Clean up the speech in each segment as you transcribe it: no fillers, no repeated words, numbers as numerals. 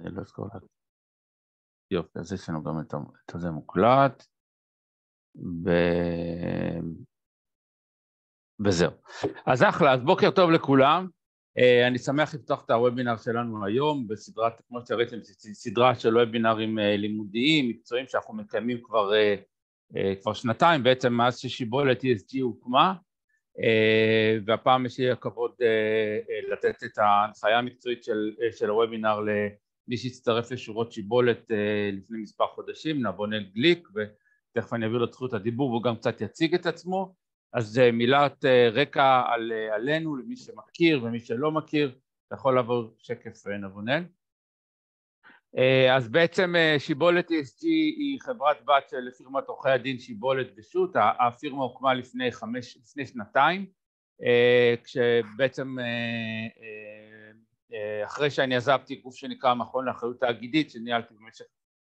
let's go ahead. יופי, אז יש לנו גם את הזה מוקלט, וזהו. אז אחלה, אז בוקר טוב לכולם, אני שמח לפתוח את הוובינר שלנו היום, בסדרת, כמו שראיתם, סדרה של וובינרים לימודיים, מקצועיים שאנחנו מקיימים כבר שנתיים, בעצם מאז ששיבולת ESG הוקמה, והפעם יש לי הכבוד לתת את ההנחיה המקצועית של הוובינר למי שהצטרף לשורות שיבולת לפני מספר חודשים, נבונל גליק, ותכף אני אעביר לו את זכות הדיבור והוא גם קצת יציג את עצמו. אז מילת רקע עלינו למי שמכיר ומי שלא מכיר, אתה יכול לעבור שקף נבונל. אז בעצם שיבולת ESG היא חברת בת של פירמת עורכי הדין שיבולת ושות'. הפירמה הוקמה לפני שנתיים, כשבעצם אחרי שאני עזבתי גוף שנקרא מכון לאחריות תאגידית, שניהלתי במשך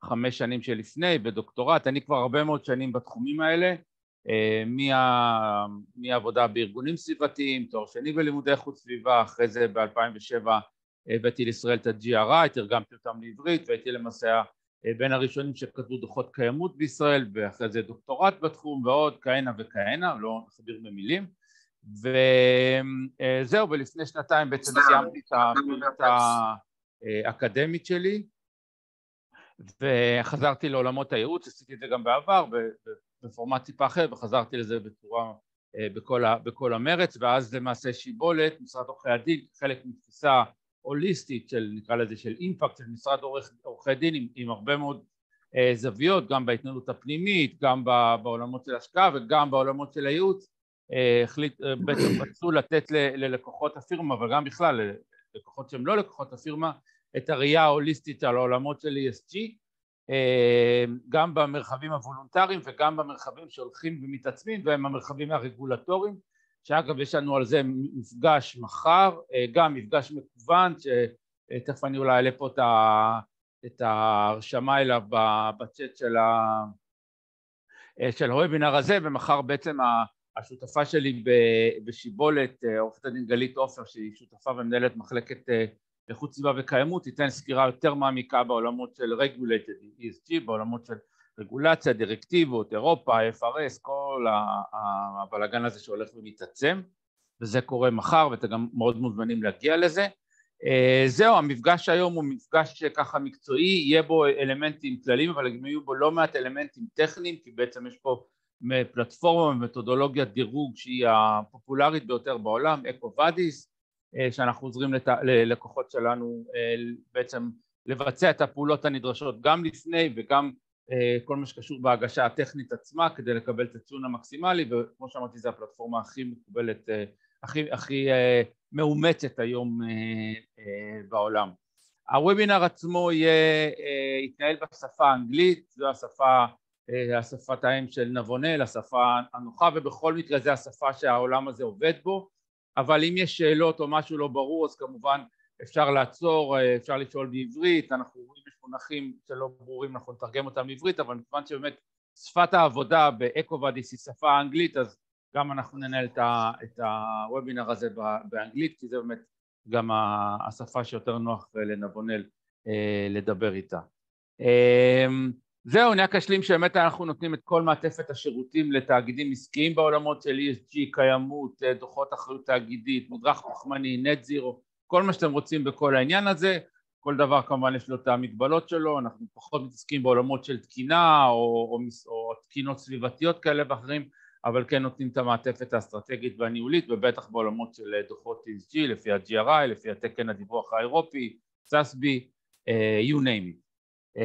5 שנים שלפני בדוקטורט. אני כבר הרבה מאוד שנים בתחומים האלה, מהעבודה בארגונים סביבתיים, תואר שני בלימודי איכות סביבה, אחרי זה ב-2007 הבאתי לישראל את ה-GRI, תרגמתי אותם לעברית, והייתי למעשה בין הראשונים שכתבו דוחות קיימות בישראל, ואחרי זה דוקטורט בתחום ועוד כהנה וכהנה, לא נסביר במילים, וזהו, ולפני שנתיים בעצם סיימתי את הפעילות האקדמית שלי, וחזרתי לעולמות הייעוץ, עשיתי את זה גם בעבר, בפורמט טיפה אחר, וחזרתי לזה בצורה, בכל המרץ, ואז למעשה שיבולת, משרד עורכי הדין, חלק מתפיסה הוליסטית של, נקרא לזה, של אימפקט, של משרד עורכי דין, עם הרבה מאוד זוויות, גם בהתנהלות הפנימית, גם בעולמות של השקעה, וגם בעולמות של הייעוץ, בעצם רצו לתת ללקוחות הפירמה, אבל גם בכלל, ללקוחות שהם לא לקוחות הפירמה, את הראייה ההוליסטית על העולמות של ESG, גם במרחבים הוולונטריים וגם במרחבים שהולכים ומתעצמים, והם המרחבים הרגולטוריים, שאגב יש לנו על זה מפגש מחר, גם מפגש מקוון, שתכף אני אולי אעלה פה את ההרשמה אליו בצ'אט של הוובינר הזה, ומחר בעצם השותפה שלי בשיבולת, עורכת הדין גלית עופר, שהיא שותפה ומנהלת מחלקת איכות סביבה וקיימות, תיתן סקירה יותר מעמיקה בעולמות של regulated ESG, בעולמות של רגולציה, דירקטיבות, אירופה, FRS, כל הבלגן הזה שהולך ומתעצם, וזה קורה מחר, ואתם גם מאוד מוזמנים להגיע לזה. זהו, המפגש היום הוא מפגש ככה מקצועי, יהיה בו אלמנטים כלליים, אבל גם יהיו בו לא מעט אלמנטים טכניים, כי בעצם יש פה פלטפורמה ומתודולוגיית דירוג שהיא הפופולרית ביותר בעולם, Ecovadis, שאנחנו עוזרים ללקוחות שלנו בעצם לבצע את הפעולות הנדרשות גם לפני וגם כל מה שקשור בהגשה הטכנית עצמה כדי לקבל את הציון המקסימלי, וכמו שאמרתי זה הפלטפורמה הכי מקובלת, הכי מאומצת היום בעולם. הוובינר עצמו יתנהל בשפה האנגלית, זו השפת האם של נבונל, השפה הנוחה, ובכל מקרה זה השפה שהעולם הזה עובד בו, אבל אם יש שאלות או משהו לא ברור, אז כמובן אפשר לעצור, אפשר לשאול בעברית, אנחנו רואים יש מונחים שלא ברורים, אנחנו נתרגם אותם בעברית, אבל מכיוון שבאמת שפת העבודה באקובדיס היא שפה אנגלית, אז גם אנחנו ננהל את הוובינר הזה באנגלית, כי זה באמת גם השפה שיותר נוח לנבונל לדבר איתה. זהו, אני רק אשלים שבאמת אנחנו נותנים את כל מעטפת השירותים לתאגידים עסקיים בעולמות של ESG, קיימות, דוחות אחריות תאגידית, מודרך פחמני, נט זירו, כל מה שאתם רוצים בכל העניין הזה, כל דבר כמובן יש לו את המגבלות שלו, אנחנו פחות מתעסקים בעולמות של תקינה או תקינות סביבתיות כאלה ואחרים, אבל כן נותנים את המעטפת האסטרטגית והניהולית, ובטח בעולמות של דוחות ESG, לפי ה-GRI, לפי התקן הדיווח האירופי, סאסבי, you name it.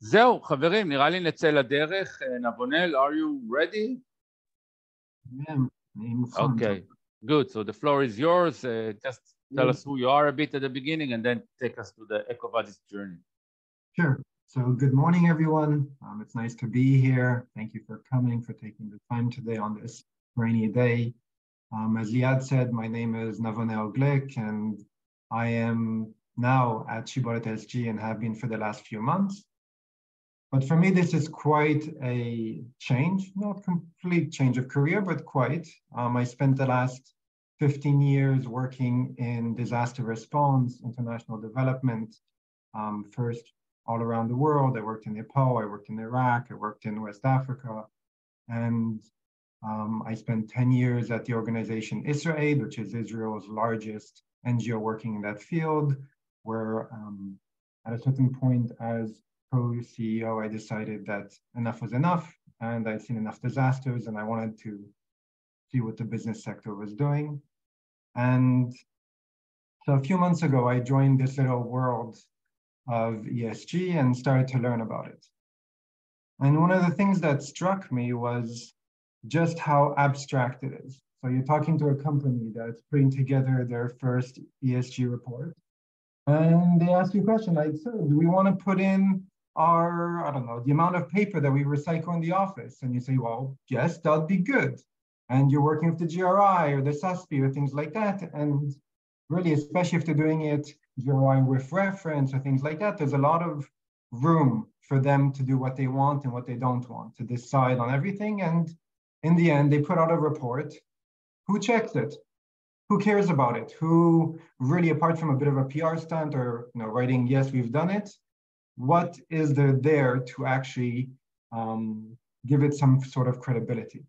זהו, חברים, נראה לי נצא לדרך. נבונל, are you ready? Yeah, אני מוכן. Okay, good. So the floor is yours. Just tell us who you are a bit at the beginning and then take us to the Ecovadis journey. Sure. So good morning, everyone. It's nice to be here. Thank you for coming, for taking the time today on this rainy day. As Liad said, my name is Navonel Glek, and I am now at Shibolet SG and have been for the last few months. But for me, this is quite a change, not complete change of career, but quite. I spent the last 15 years working in disaster response, international development, first all around the world. I worked in Nepal, I worked in Iraq, I worked in West Africa, and I spent 10 years at the organization Israel, which is Israel's largest NGO working in that field, where at a certain point as co-CEO, I decided that enough was enough, and I'd seen enough disasters, and I wanted to see what the business sector was doing. And so a few months ago, I joined this little world of ESG and started to learn about it. And one of the things that struck me was just how abstract it is. So you're talking to a company that's putting together their first ESG report, and they ask you a question like, so do we want to put in our, I don't know, the amount of paper that we recycle in the office? And you say, well, yes, that'd be good. And you're working with the GRI or the SASB or things like that. And really, especially if they're doing it GRI with reference or things like that, there's a lot of room for them to do what they want and what they don't want, to decide on everything. And in the end, they put out a report. Who checks it? Who cares about it? Who really, apart from a bit of a PR stunt or writing, yes, we've done it, what is there to actually give it some sort of credibility?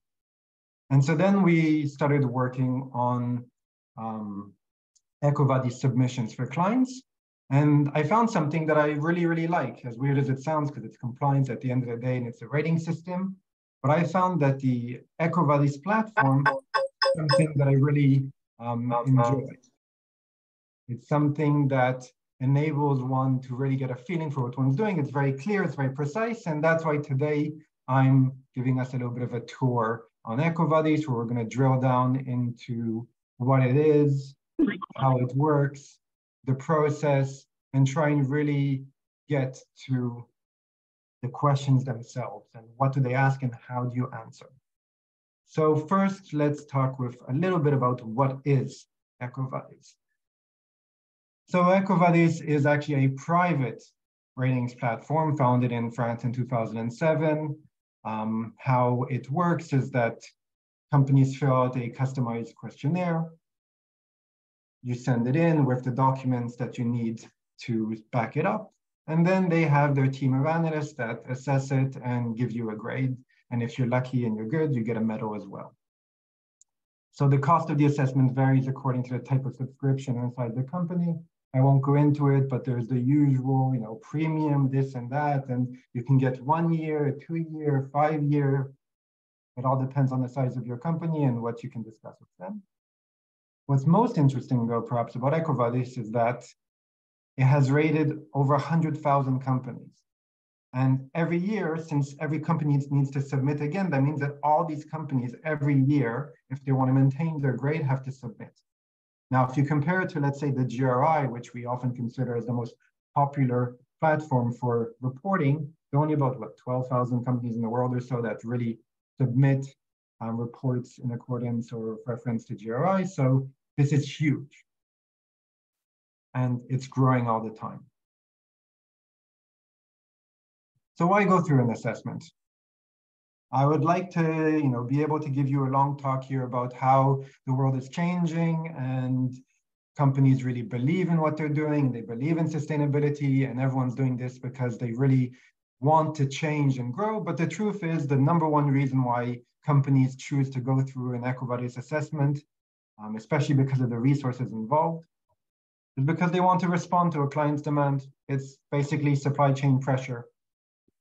And so then we started working on Ecovadis submissions for clients. And I found something that I really, really like, as weird as it sounds, because it's compliance at the end of the day and it's a rating system. But I found that the Ecovadis platform is something that I really enjoy. It's something that enables one to really get a feeling for what one's doing. It's very clear, it's very precise. And that's why today I'm giving us a little bit of a tour on Ecovadis, where we're going to drill down into what it is, how it works, the process, and try and really get to the questions themselves and what do they ask and how do you answer. So first, let's talk with a little bit about what is Ecovadis. So Ecovadis is actually a private ratings platform founded in France in 2007. How it works is that companies fill out a customized questionnaire. You send it in with the documents that you need to back it up. And then they have their team of analysts that assess it and give you a grade. And if you're lucky and you're good, you get a medal as well. So the cost of the assessment varies according to the type of subscription inside the company. I won't go into it, but there's the usual, premium, this and that. And you can get 1 year, 2 year, 5 year. It all depends on the size of your company and what you can discuss with them. What's most interesting, though, perhaps about Ecovadis is that it has rated over 100,000 companies. And every year, since every company needs to submit again, that means that all these companies every year, if they want to maintain their grade, have to submit. Now, if you compare it to, let's say, the GRI, which we often consider as the most popular platform for reporting, there are only about, 12,000 companies in the world or so that really submit reports in accordance or reference to GRI. So this is huge. And it's growing all the time. So why go through an assessment? I would like to, be able to give you a long talk here about how the world is changing and companies really believe in what they're doing. They believe in sustainability, and everyone's doing this because they really want to change and grow. But the truth is, the number one reason why companies choose to go through an Ecovadis assessment, especially because of the resources involved, is because they want to respond to a client's demand. It's basically supply chain pressure.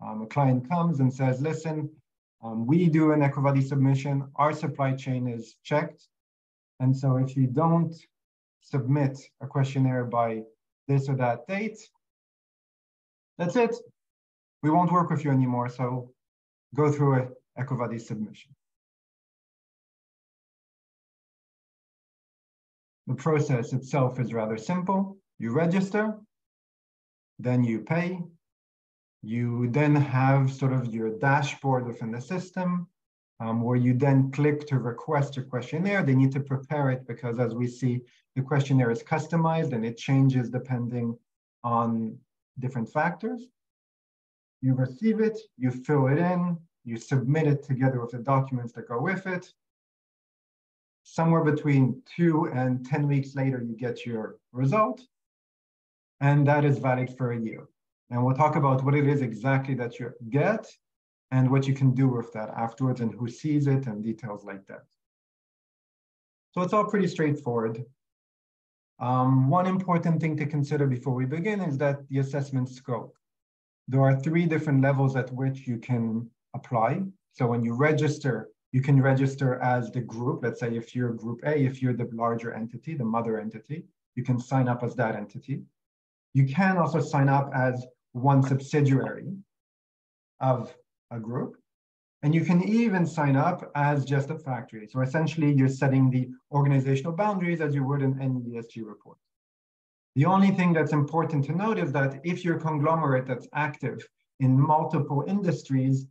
A client comes and says, listen, we do an Ecovadis submission, our supply chain is checked. And so if you don't submit a questionnaire by this or that date, that's it. We won't work with you anymore. So go through an Ecovadis submission. The process itself is rather simple. You register, then you pay. You then have sort of your dashboard within the system where you then click to request a questionnaire. They need to prepare it because, as we see, the questionnaire is customized and it changes depending on different factors. You receive it, you fill it in, you submit it together with the documents that go with it. somewhere between 2 and 10 weeks later, you get your result, and that is valid for a year. And we'll talk about what it is exactly that you get and what you can do with that afterwards and who sees it and details like that. So it's all pretty straightforward. One important thing to consider before we begin is that the assessment scope. There are 3 different levels at which you can apply. So when you register, you can register as the group. Let's say if you're group A, if you're the larger entity, the mother entity, you can sign up as that entity. You can also sign up as one subsidiary of a group. And you can even sign up as just a factory. So essentially, you're setting the organizational boundaries as you would in any ESG report. The only thing that's important to note is that if you're a conglomerate that's active in multiple industries,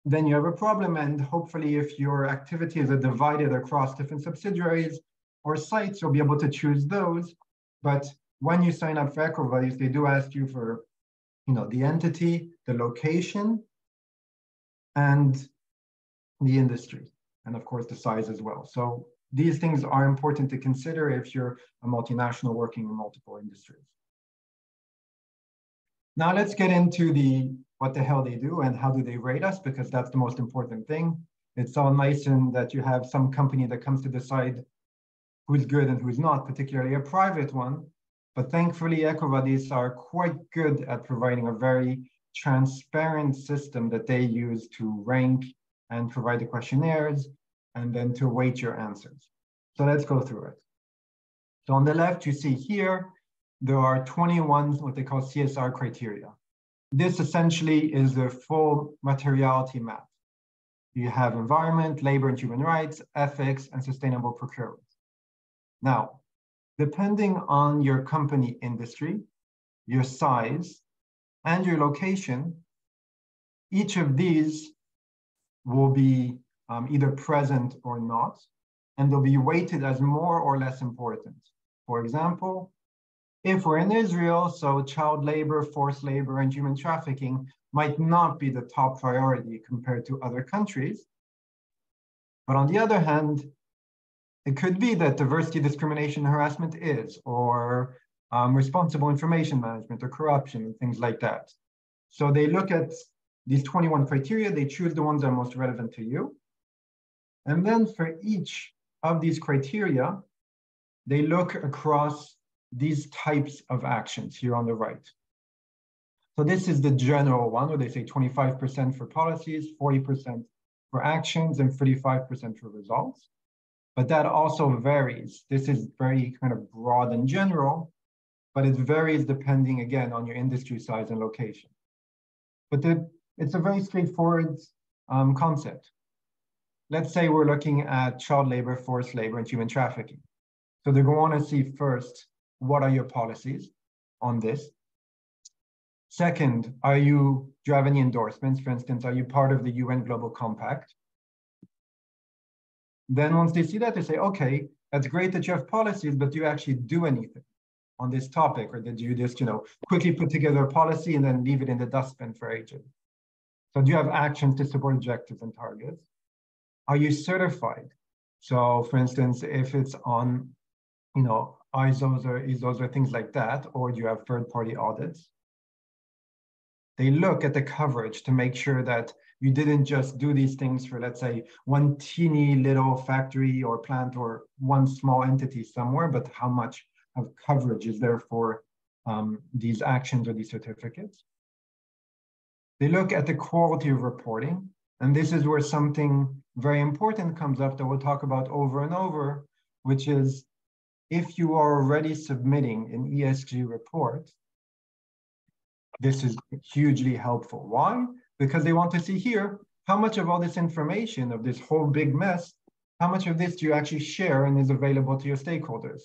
then you have a problem. And hopefully, if your activities are divided across different subsidiaries or sites, you'll be able to choose those. But when you sign up for Ecovadis, they do ask you for, the entity, the location, and the industry, and of course the size as well. So these things are important to consider if you're a multinational working in multiple industries. Now let's get into what the hell they do and how do they rate us, because that's the most important thing. It's all nice and that you have some company that comes to decide who's good and who's not, particularly a private one. But thankfully, Ecovadis are quite good at providing a very transparent system that they use to rank and provide the questionnaires and then to weight your answers. So let's go through it. So on the left, you see here, there are 21 what they call CSR criteria. This essentially is the full materiality map. You have environment, labor and human rights, ethics, and sustainable procurement. Now, depending on your company industry, your size, and your location, each of these will be either present or not, and they'll be weighted as more or less important. For example, if we're in Israel, so child labor, forced labor, and human trafficking might not be the top priority compared to other countries. But on the other hand, it could be that diversity, discrimination, and harassment is, or responsible information management or corruption and things like that. So they look at these 21 criteria, they choose the ones that are most relevant to you. And then for each of these criteria, they look across these types of actions here on the right. So this is the general one where they say 25% for policies, 40% for actions, and 35% for results. But that also varies. This is very kind of broad and general, but it varies depending, again, on your industry size and location. But it's a very straightforward concept. Let's say we're looking at child labor, forced labor, and human trafficking. So they're going to want to see first, what are your policies on this? Second, do you have any endorsements? For instance, are you part of the UN Global Compact? Then once they see that, they say, okay, that's great that you have policies, but do you actually do anything on this topic? Or did you just, quickly put together a policy and then leave it in the dustbin for ages? So do you have actions to support objectives and targets? Are you certified? So for instance, if it's on, ISOs or ISOs or things like that, or do you have third-party audits? They look at the coverage to make sure that you didn't just do these things for, let's say, one teeny little factory or plant or one small entity somewhere, but how much of coverage is there for these actions or these certificates. They look at the quality of reporting, and this is where something very important comes up that we'll talk about over and over, which is if you are already submitting an ESG report, this is hugely helpful. Why? Because they want to see here, how much of all this information, of this whole big mess, how much of this do you actually share and is available to your stakeholders?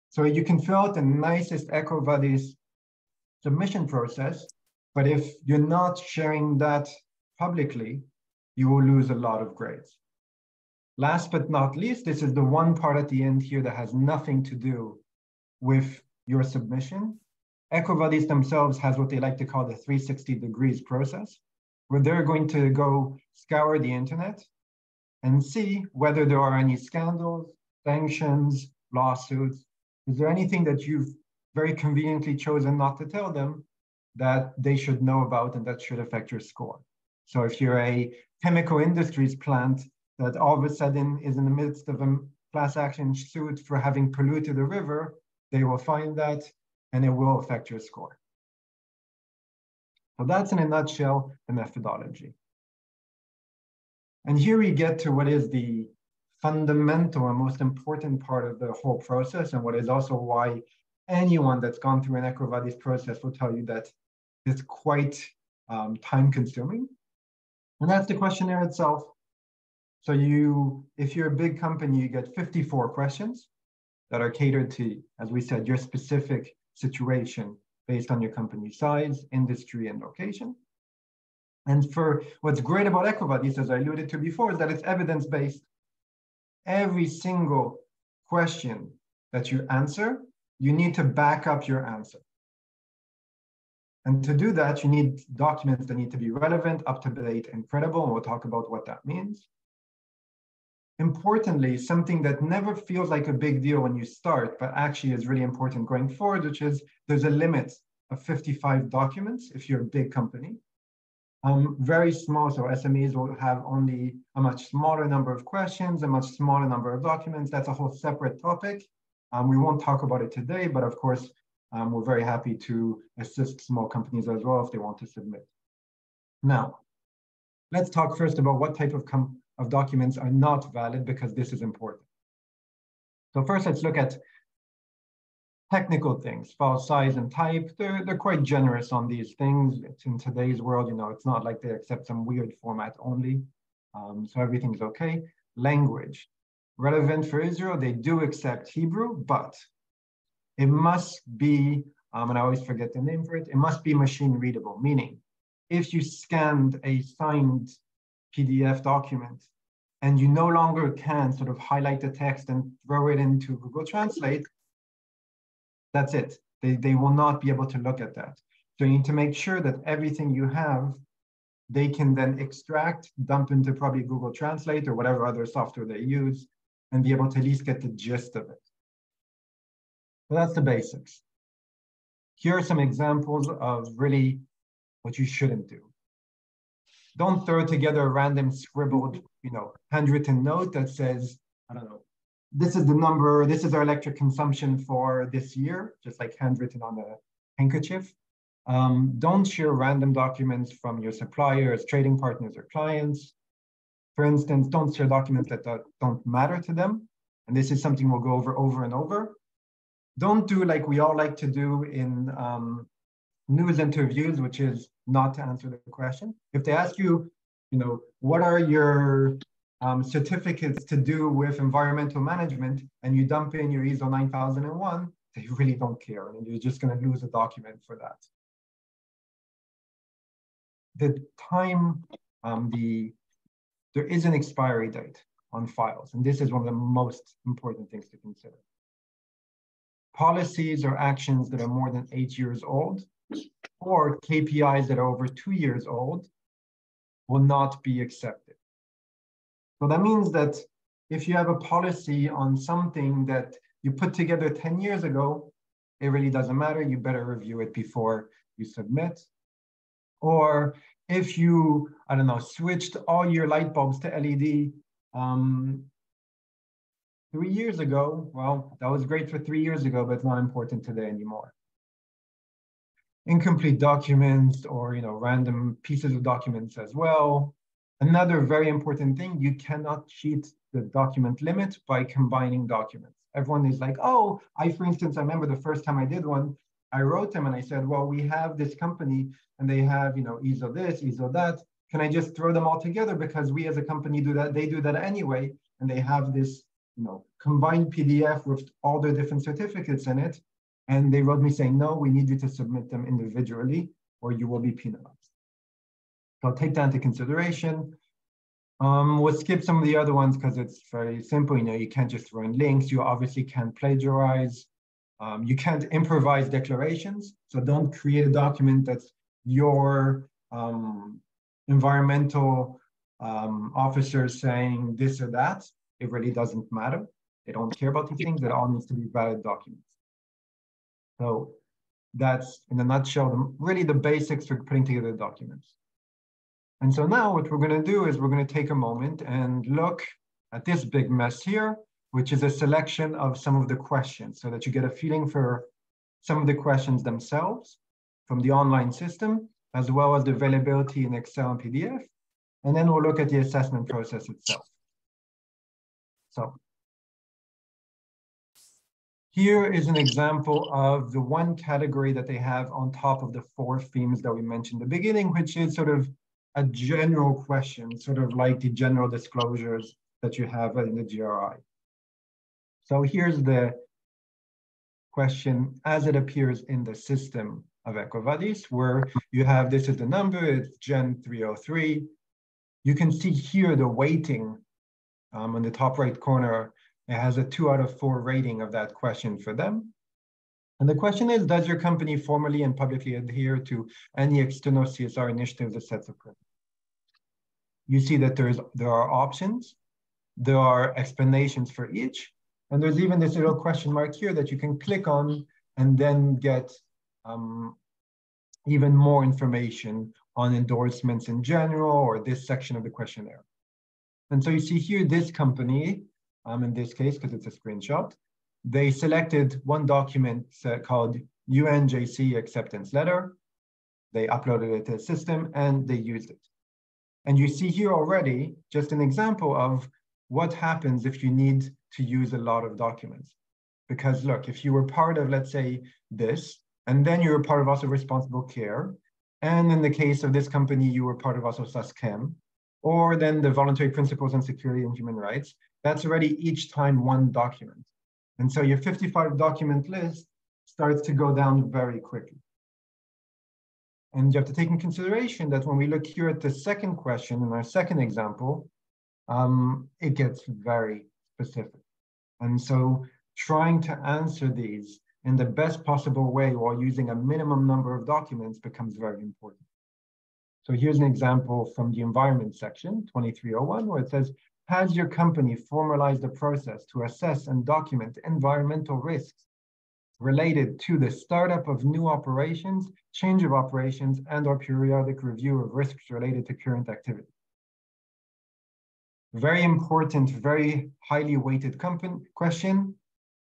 So you can fill out the nicest Ecovadis submission process, but if you're not sharing that publicly, you will lose a lot of grades. Last but not least, this is the one part at the end here that has nothing to do with your submission. Ecovadis themselves has what they like to call the 360 degrees process, where they're going to go scour the internet and see whether there are any scandals, sanctions, lawsuits. Is there anything that you've very conveniently chosen not to tell them that they should know about and that should affect your score? So if you're a chemical industries plant that all of a sudden is in the midst of a class action suit for having polluted a river, they will find that and it will affect your score. So that's in a nutshell the methodology. And here we get to what is the fundamental and most important part of the whole process, and what is also why anyone that's gone through an Ecovadis process will tell you that it's quite time consuming. And that's the questionnaire itself. So if you're a big company, you get 54 questions that are catered to, as we said, your specific situation based on your company size, industry, and location. And for what's great about Ecovadis, as I alluded to before, is that it's evidence-based. Every single question that you answer, you need to back up your answer. And to do that, you need documents that need to be relevant, up-to-date, and credible, and we'll talk about what that means. Importantly, something that never feels like a big deal when you start, but actually is really important going forward, which is there's a limit of 55 documents if you're a big company. Very small, so SMEs will have only a much smaller number of questions, a much smaller number of documents. That's a whole separate topic. We won't talk about it today, but of course, we're very happy to assist small companies as well if they want to submit. Now, let's talk first about what type of documents are not valid, because this is important. So first, let's look at technical things, file size and type. They're quite generous on these things. It's in today's world, it's not like they accept some weird format only. So everything's okay. Language, relevant for Israel, they do accept Hebrew, but it must be, and I always forget the name for it, it must be machine readable, meaning if you scanned a signed PDF document and you no longer can sort of highlight the text and throw it into Google Translate, that's it. They will not be able to look at that. So you need to make sure that everything you have, they can then extract, dump into probably Google Translate or whatever other software they use, and be able to at least get the gist of it. So that's the basics. Here are some examples of really what you shouldn't do. Don't throw together a random scribbled, handwritten note that says, I don't know, this is the number, this is our electric consumption for this year, just like handwritten on a handkerchief. Don't share random documents from your suppliers, trading partners, or clients. For instance, don't share documents that don't matter to them. And this is something we'll go over and over. Don't do like we all like to do in news interviews, which is not to answer the question. If they ask you, what are your certificates to do with environmental management, and you dump in your ISO 9001, they really don't care, and you're just going to lose a document for that. The time, there is an expiry date on files, and this is one of the most important things to consider. Policies or actions that are more than 8 years old, or KPIs that are over 2 years old, will not be accepted. So that means that if you have a policy on something that you put together 10 years ago, it really doesn't matter. You better review it before you submit. Or if you, switched all your light bulbs to LED 3 years ago, well, that was great for 3 years ago, but it's not important today anymore. Incomplete documents or random pieces of documents as well. Another very important thing, you cannot cheat the document limit by combining documents. Everyone is like, oh, for instance, I remember the first time I did one, I wrote them and I said, well, we have this company and they have, ISO this, ISO that. Can I just throw them all together because we as a company do that, they do that anyway, and they have this, combined PDF with all their different certificates in it. And they wrote me saying, no, we need you to submit them individually or you will be penalized. So I'll take that into consideration. We'll skip some of the other ones because it's very simple. You can't just throw in links. You obviously can't plagiarize. You can't improvise declarations. So don't create a document that's your environmental officers saying this or that. It really doesn't matter. They don't care about these things. It all needs to be valid documents. So that's, in a nutshell, really the basics for putting together documents. And so now what we're going to do is we're going to take a moment and look at this big mess here, which is a selection of some of the questions so that you get a feeling for some of the questions themselves from the online system, as well as the availability in Excel and PDF. And then we'll look at the assessment process itself. So here is an example of the one category that they have on top of the 4 themes that we mentioned at the beginning, which is sort of a general question, sort of like the general disclosures that you have in the GRI. So here's the question as it appears in the system of Ecovadis, where you have, this is the number, it's Gen 303. You can see here the weighting on the top right corner. It has a 2 out of 4 rating of that question for them. And the question is, does your company formally and publicly adhere to any external CSR initiatives or sets of principles? You see that there are options, there are explanations for each, and there's even this little question mark here that you can click on and then get even more information on endorsements in general or this section of the questionnaire. And so you see here this company, in this case, because it's a screenshot, they selected one document called UNJC Acceptance Letter. They uploaded it to the system and they used it. And you see here already just an example of what happens if you need to use a lot of documents. Because look, if you were part of, let's say, this, and then you were part of also responsible care, and in the case of this company, you were part of also SASCHEM, or then the voluntary principles on security and human rights, that's already each time one document. And so your 55 document list starts to go down very quickly. And you have to take in consideration that when we look here at the second question in our second example, it gets very specific. And so trying to answer these in the best possible way while using a minimum number of documents becomes very important. So here's an example from the environment section, 2301, where it says, has your company formalized a process to assess and document environmental risks related to the startup of new operations, change of operations, and or periodic review of risks related to current activity? Very important, very highly weighted question.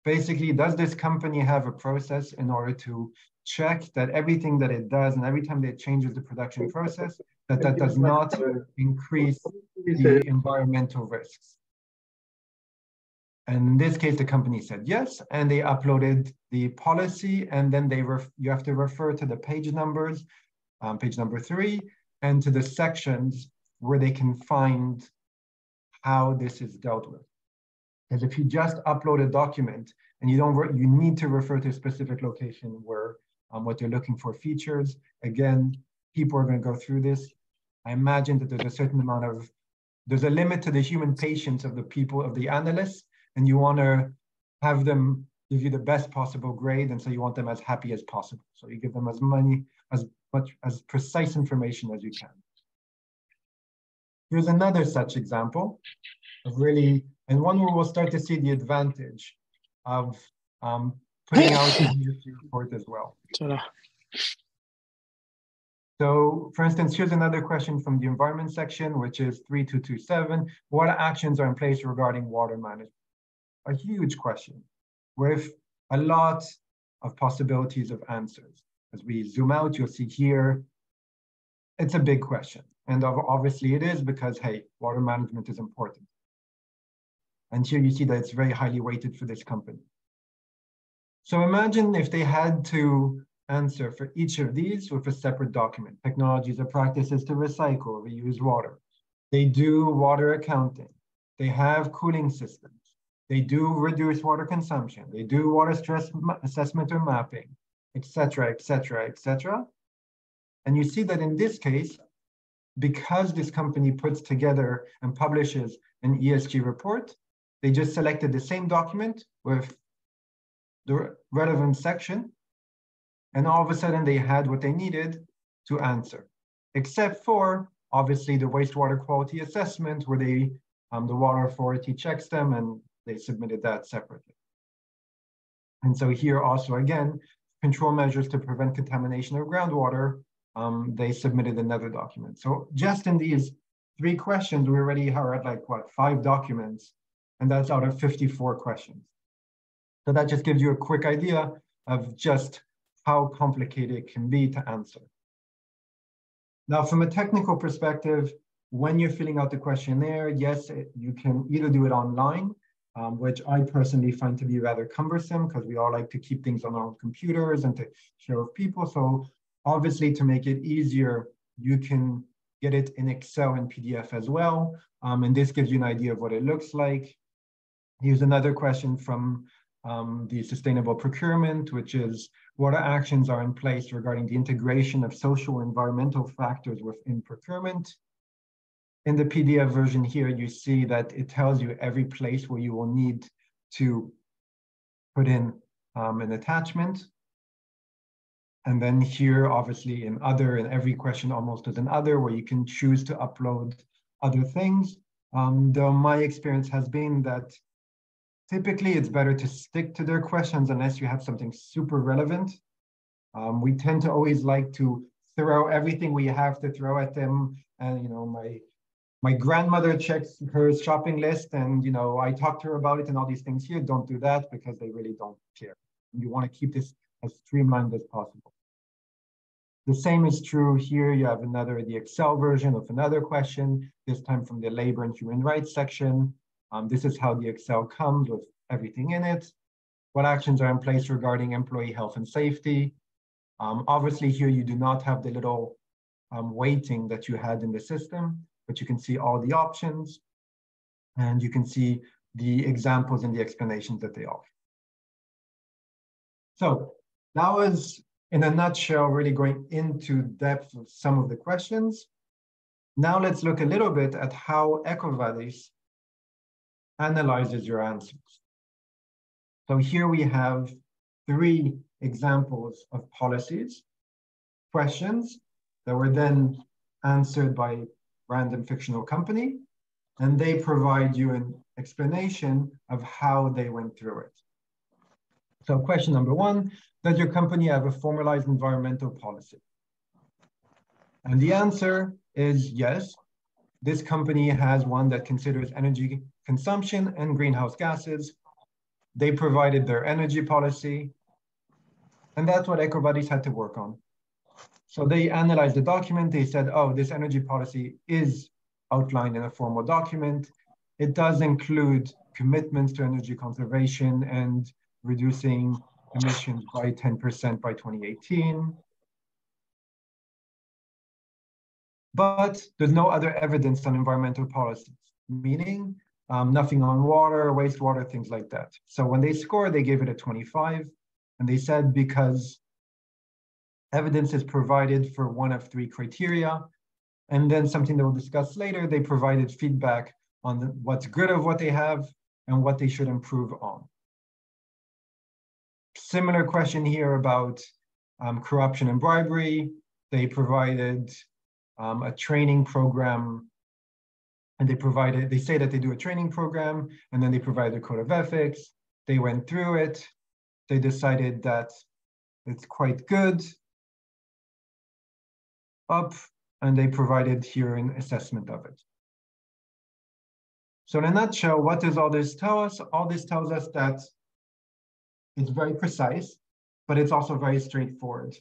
Basically, does this company have a process in order to check that everything that it does and every time that it changes the production process, that does not increase the environmental risks? And in this case, the company said yes, and they uploaded the policy, and then you have to refer to the page numbers, page number 3, and to the sections where they can find how this is dealt with. Because if you just upload a document and you need to refer to a specific location where what they're looking for features, again, people are going to go through this. I imagine that there's a limit to the human patience of the people, of the analysts, and you want to have them give you the best possible grade, and so you want them as happy as possible. So you give them as much precise information as you can. Here's another such example of really, and one where we'll start to see the advantage of putting out the ESG report as well. So, for instance, here's another question from the environment section, which is 3227. What actions are in place regarding water management? A huge question with a lot of possibilities of answers. As we zoom out, you'll see here, it's a big question. And obviously it is because, hey, water management is important. And here you see that it's very highly weighted for this company. So imagine if they had to answer for each of these with a separate document. Technologies or practices to recycle, reuse water. They do water accounting. They have cooling systems. They do reduce water consumption. They do water stress assessment or mapping, etc., etc., etc. And you see that in this case, because this company puts together and publishes an ESG report, they just selected the same document with the relevant section, and all of a sudden they had what they needed to answer, except for obviously the wastewater quality assessment, where the water authority checks them and they submitted that separately. And so here also, again, control measures to prevent contamination of groundwater, they submitted another document. So just in these 3 questions, we already are at like, what, 5 documents, and that's out of 54 questions. So that just gives you a quick idea of just how complicated it can be to answer. Now, from a technical perspective, when you're filling out the questionnaire, yes, you can either do it online, which I personally find to be rather cumbersome because we all like to keep things on our own computers and to share with people. So obviously, to make it easier, you can get it in Excel and PDF as well. And this gives you an idea of what it looks like. Here's another question from the sustainable procurement, which is what actions are in place regarding the integration of social and environmental factors within procurement. In the PDF version here, you see that it tells you every place where you will need to put in an attachment. And then here, obviously, in every question almost is an other, where you can choose to upload other things. Though my experience has been that typically it's better to stick to their questions unless you have something super relevant. We tend to always like to throw everything we have to throw at them. And, you know, my grandmother checks her shopping list and, you know, I talk to her about it and all these things here. Don't do that because they really don't care. You want to keep this as streamlined as possible. The same is true here. You have the Excel version of another question, this time from the labor and human rights section. This is how the Excel comes with everything in it. What actions are in place regarding employee health and safety? Obviously here you do not have the little weighting that you had in the system, but you can see all the options and you can see the examples and the explanations that they offer. So that was, in a nutshell, really going into depth of some of the questions. Now let's look a little bit at how Ecovadis analyzes your answers. So here we have 3 examples of policies, questions that were then answered by random fictional company, and they provide you an explanation of how they went through it. So question number 1, does your company have a formalized environmental policy? And the answer is yes. This company has one that considers energy consumption and greenhouse gases. They provided their energy policy, and that's what Ecovadis had to work on. So they analyzed the document. They said, oh, this energy policy is outlined in a formal document. It does include commitments to energy conservation and reducing emissions by 10% by 2018. But there's no other evidence on environmental policies, meaning nothing on water, wastewater, things like that. So when they scored, they gave it a 25. And they said because evidence is provided for one of 3 criteria. And then something that we'll discuss later, they provided feedback on what's good of what they have and what they should improve on. Similar question here about corruption and bribery. They provided a training program, and they say that they do a training program, and then they provide a code of ethics. They went through it. They decided that it's quite good, and they provided here an assessment of it. So in a nutshell, what does all this tell us? All this tells us that it's very precise, but it's also very straightforward.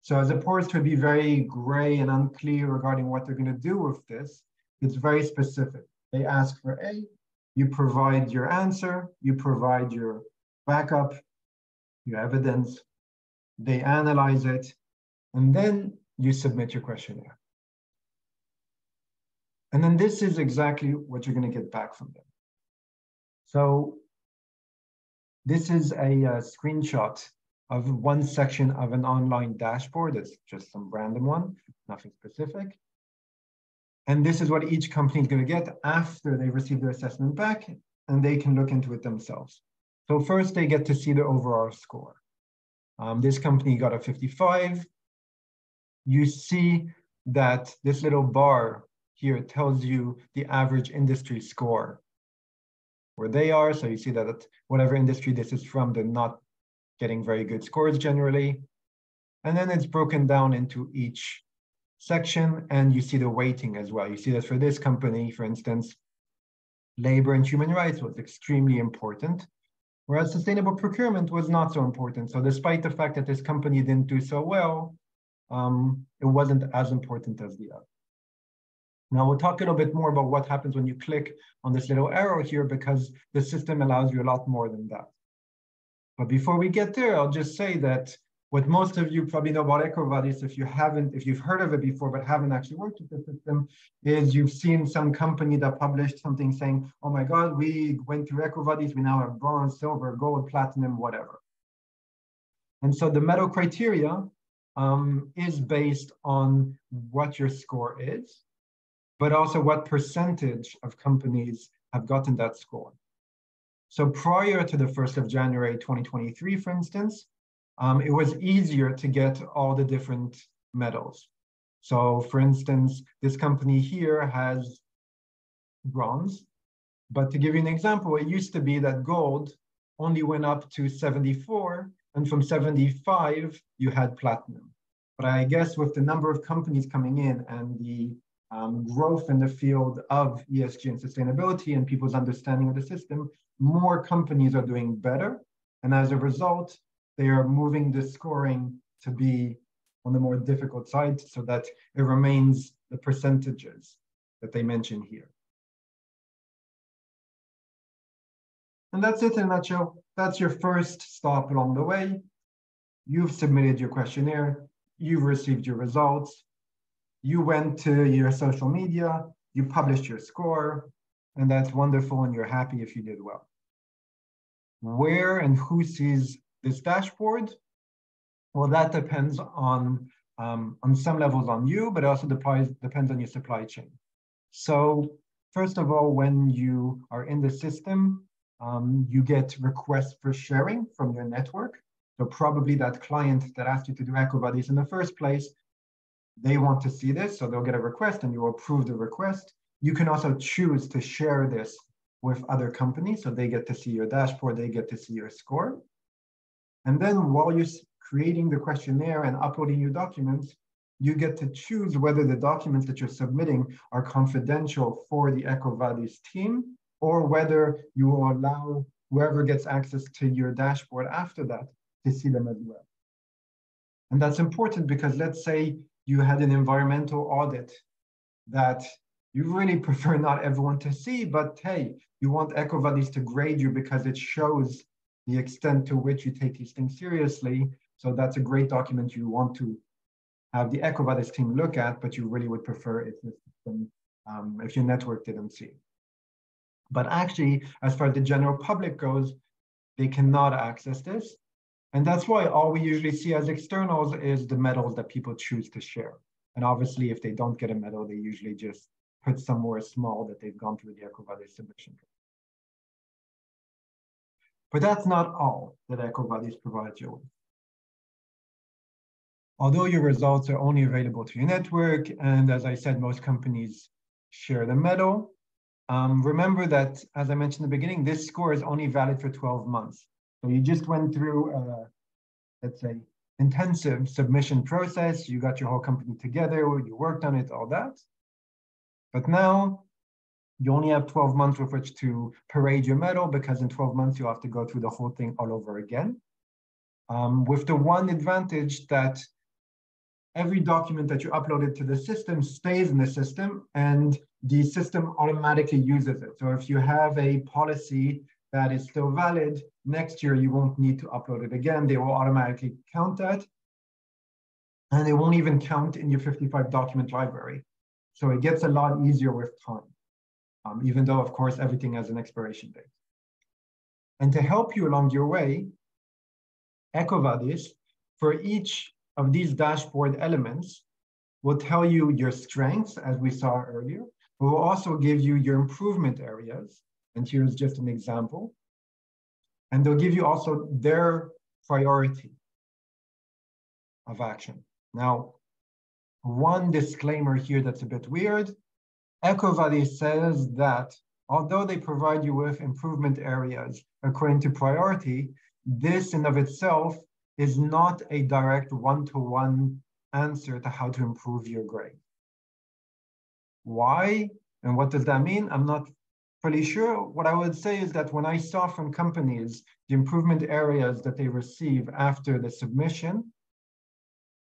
So as opposed to be very gray and unclear regarding what they're going to do with this, it's very specific. They ask for A, you provide your answer, you provide your backup, your evidence, they analyze it, and then you submit your questionnaire. And then this is exactly what you're going to get back from them. So this is a screenshot of one section of an online dashboard. It's just some random one, nothing specific. And this is what each company is going to get after they receive their assessment back, and they can look into it themselves. So first, they get to see the overall score. This company got a 55. You see that this little bar here tells you the average industry score, where they are. So you see that whatever industry this is from, they're not getting very good scores generally. And then it's broken down into each section, and you see the weighting as well. You see that for this company, for instance, labor and human rights was extremely important, whereas sustainable procurement was not so important. So despite the fact that this company didn't do so well, it wasn't as important as the other. Now we'll talk a little bit more about what happens when you click on this little arrow here, because the system allows you a lot more than that. But before we get there, I'll just say that what most of you probably know about Ecovadis, if you've heard of it before but haven't actually worked with the system, is you've seen some company that published something saying, oh my God, we went through Ecovadis, we now have bronze, silver, gold, platinum, whatever. And so the medal criteria is based on what your score is, but also what percentage of companies have gotten that score. So prior to the 1st of January 2023, for instance, it was easier to get all the different medals. So for instance, this company here has bronze, but to give you an example, it used to be that gold only went up to 74, and from 75, you had platinum. But I guess with the number of companies coming in and the growth in the field of ESG and sustainability and people's understanding of the system, more companies are doing better. And as a result, they are moving the scoring to be on the more difficult side so that it remains the percentages that they mention here. And that's it in a nutshell. That's your first stop along the way. You've submitted your questionnaire, you've received your results, you went to your social media, you published your score, and that's wonderful, and you're happy if you did well. Where and who sees this dashboard? Well, that depends on some levels on you, but it also depends on your supply chain. So first of all, when you are in the system, you get requests for sharing from your network. So probably that client that asked you to do Ecovadis in the first place, they want to see this, so they'll get a request and you will approve the request. You can also choose to share this with other companies, so they get to see your dashboard, they get to see your score. And then while you're creating the questionnaire and uploading your documents, you get to choose whether the documents that you're submitting are confidential for the Ecovadis team, or whether you will allow whoever gets access to your dashboard after that to see them as well. And that's important because let's say you had an environmental audit that you really prefer not everyone to see, but hey, you want Ecovadis to grade you because it shows the extent to which you take these things seriously. So that's a great document you want to have the Ecovadis team look at, but you really would prefer if your network didn't see it. But actually, as far as the general public goes, they cannot access this. And that's why all we usually see as externals is the medals that people choose to share. And obviously, if they don't get a medal, they usually just put somewhere small that they've gone through the Ecovadis submission. But that's not all that Ecovadis provides you with. Although your results are only available to your network, and as I said, most companies share the medal, remember that, as I mentioned in the beginning, this score is only valid for 12 months. So you just went through, let's say, intensive submission process. You got your whole company together, you worked on it, all that. But now you only have 12 months with which to parade your medal, because in 12 months you have to go through the whole thing all over again. With the one advantage that every document that you uploaded to the system stays in the system, and the system automatically uses it. So if you have a policy that is still valid, next year you won't need to upload it again. They will automatically count that, and they won't even count in your 55 document library. So it gets a lot easier with time, even though, of course, everything has an expiration date. And to help you along your way, Ecovadis, for each of these dashboard elements, will tell you your strengths, as we saw earlier, but will also give you your improvement areas. And here's just an example. And they'll give you also their priority of action. Now, one disclaimer here that's a bit weird. Ecovadis says that although they provide you with improvement areas according to priority, this in of itself is not a direct one-to-one answer to how to improve your grade. Why and what does that mean? I'm not fully sure. What I would say is that when I saw from companies the improvement areas that they receive after the submission,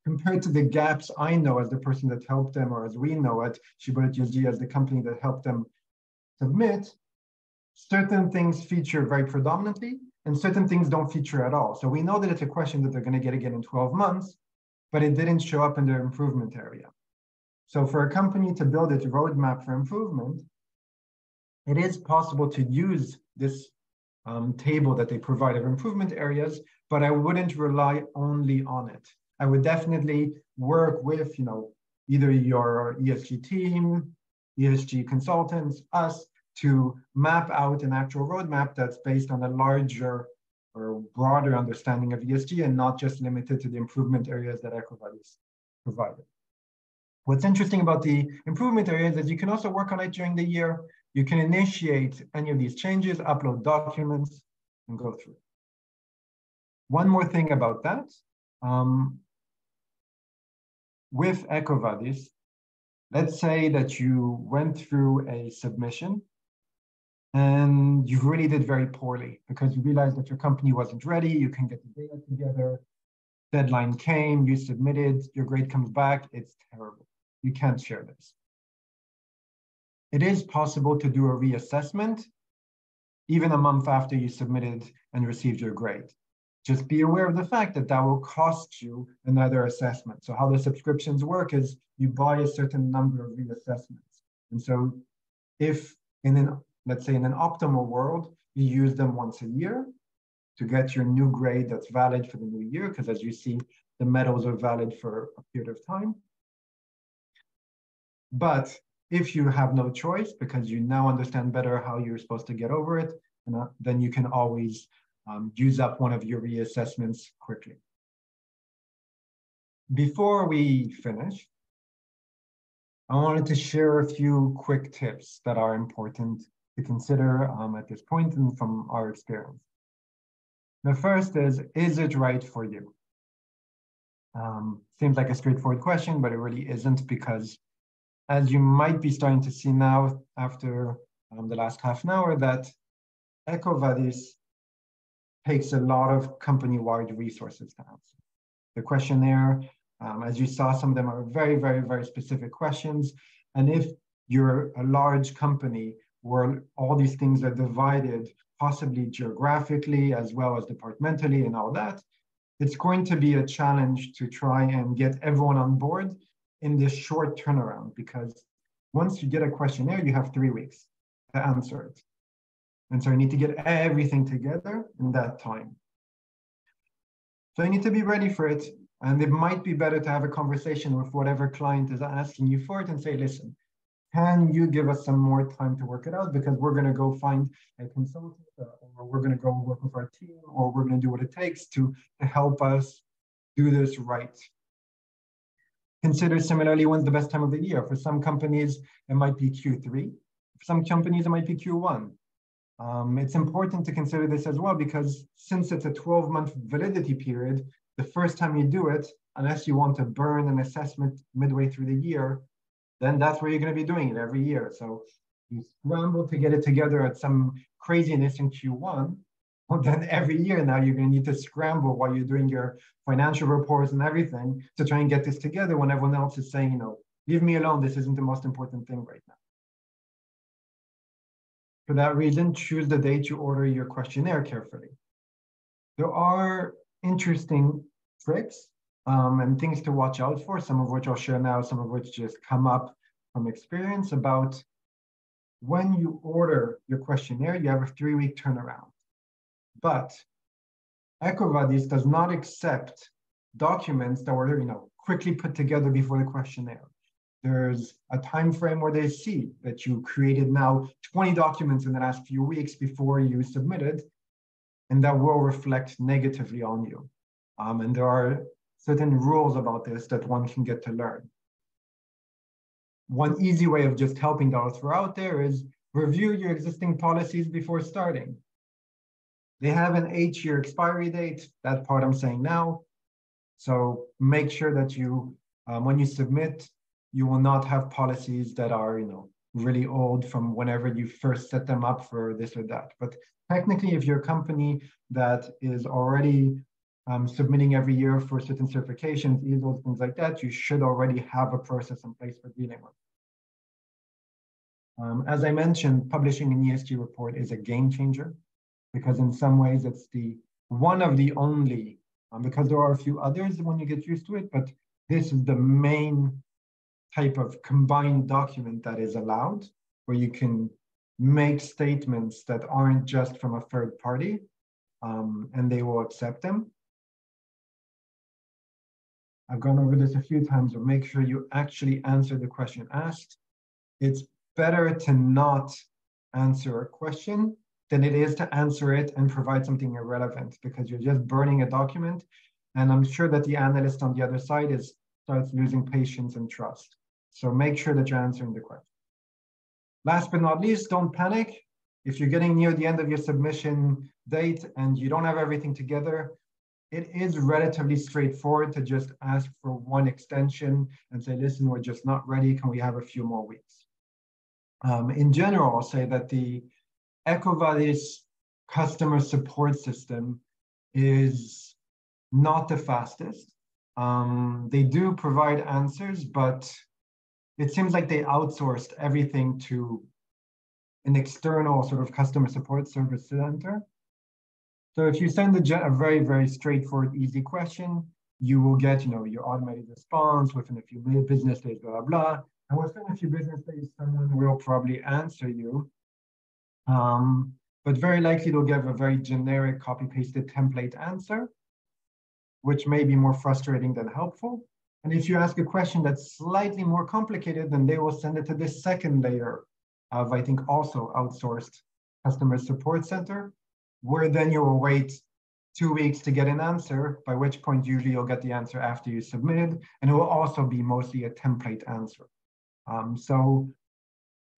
compared to the gaps I know as the person that helped them, or as we know at Shibolet ESG as the company that helped them submit, certain things feature very predominantly and certain things don't feature at all. So we know that it's a question that they're going to get again in 12 months, but it didn't show up in their improvement area. So for a company to build its roadmap for improvement, it is possible to use this table that they provide of improvement areas, but I wouldn't rely only on it. I would definitely work with, either your ESG team, ESG consultants, us, to map out an actual roadmap that's based on a larger or broader understanding of ESG and not just limited to the improvement areas that Ecovadis provided. What's interesting about the improvement areas is you can also work on it during the year. You can initiate any of these changes, upload documents, and go through. One more thing about that. With Ecovadis, let's say that you went through a submission and you really did very poorly because you realized that your company wasn't ready, you can get the data together, deadline came, you submitted, your grade comes back, it's terrible. You can't share this. It is possible to do a reassessment even a month after you submitted and received your grade. Just be aware of the fact that that will cost you another assessment. So how the subscriptions work is you buy a certain number of reassessments. And so if let's say in an optimal world, you use them once a year to get your new grade that's valid for the new year, because as you see, the medals are valid for a period of time. But if you have no choice, because you now understand better how you're supposed to get over it, then you can always use up one of your reassessments quickly. Before we finish, I wanted to share a few quick tips that are important to consider at this point and from our experience. The first is it right for you? Seems like a straightforward question, but it really isn't, because as you might be starting to see now after the last half an hour, that Ecovadis takes a lot of company-wide resources to answer. The questionnaire, as you saw, some of them are very, very, very specific questions. And if you're a large company where all these things are divided, possibly geographically as well as departmentally and all that, it's going to be a challenge to try and get everyone on board in this short turnaround, because once you get a questionnaire, you have 3 weeks to answer it. And so you need to get everything together in that time. So you need to be ready for it. And it might be better to have a conversation with whatever client is asking you for it and say, listen, can you give us some more time to work it out? Because we're going to go find a consultant, or we're going to go work with our team, or we're going to do what it takes to help us do this right. Consider similarly when's the best time of the year. For some companies, it might be Q3. For some companies, it might be Q1. It's important to consider this as well, because since it's a 12-month validity period, the first time you do it, unless you want to burn an assessment midway through the year, then that's where you're going to be doing it every year. So you scramble to get it together at some craziness in Q1, well, then every year now you're going to need to scramble while you're doing your financial reports and everything to try and get this together when everyone else is saying, leave me alone, this isn't the most important thing right now. For that reason, choose the date you order your questionnaire carefully. There are interesting tricks and things to watch out for, some of which I'll share now, some of which just come up from experience about when you order your questionnaire, you have a 3-week turnaround. But Ecovadis does not accept documents that were, quickly put together before the questionnaire. There's a time frame where they see that you created now 20 documents in the last few weeks before you submitted, and that will reflect negatively on you. And there are certain rules about this that one can get to learn. one easy way of just helping that I'll throw out there is review your existing policies before starting. They have an 8-year expiry date, that part I'm saying now. So make sure that you, when you submit, you will not have policies that are, really old from whenever you first set them up for this or that. But technically, if you're a company that is already submitting every year for certain certifications, ESOs, things like that, you should already have a process in place for dealing with. As I mentioned, publishing an ESG report is a game changer because in some ways it's one of the only, because there are a few others when you get used to it, but this is the main type of combined document that is allowed, where you can make statements that aren't just from a third party, and they will accept them. I've gone over this a few times, but make sure you actually answer the question asked. It's better to not answer a question than it is to answer it and provide something irrelevant, because you're just burning a document. And I'm sure that the analyst on the other side starts losing patience and trust. So make sure that you're answering the question. Last but not least, don't panic. If you're getting near the end of your submission date and you don't have everything together, it is relatively straightforward to just ask for one extension and say, listen, we're just not ready. Can we have a few more weeks? In general, I'll say that the Ecovadis customer support system is not the fastest. They do provide answers, but it seems like they outsourced everything to an external sort of customer support service center. So if you send a very, very straightforward, easy question, you will get, your automated response within a few business days, blah, blah, blah. And within a few business days, someone will probably answer you. But very likely they'll give a very generic copy-pasted template answer, which may be more frustrating than helpful. And if you ask a question that's slightly more complicated, then they will send it to this second layer of, I think, also outsourced customer support center, where then you will wait 2 weeks to get an answer, by which point usually you'll get the answer after you submitted, and it will also be mostly a template answer. So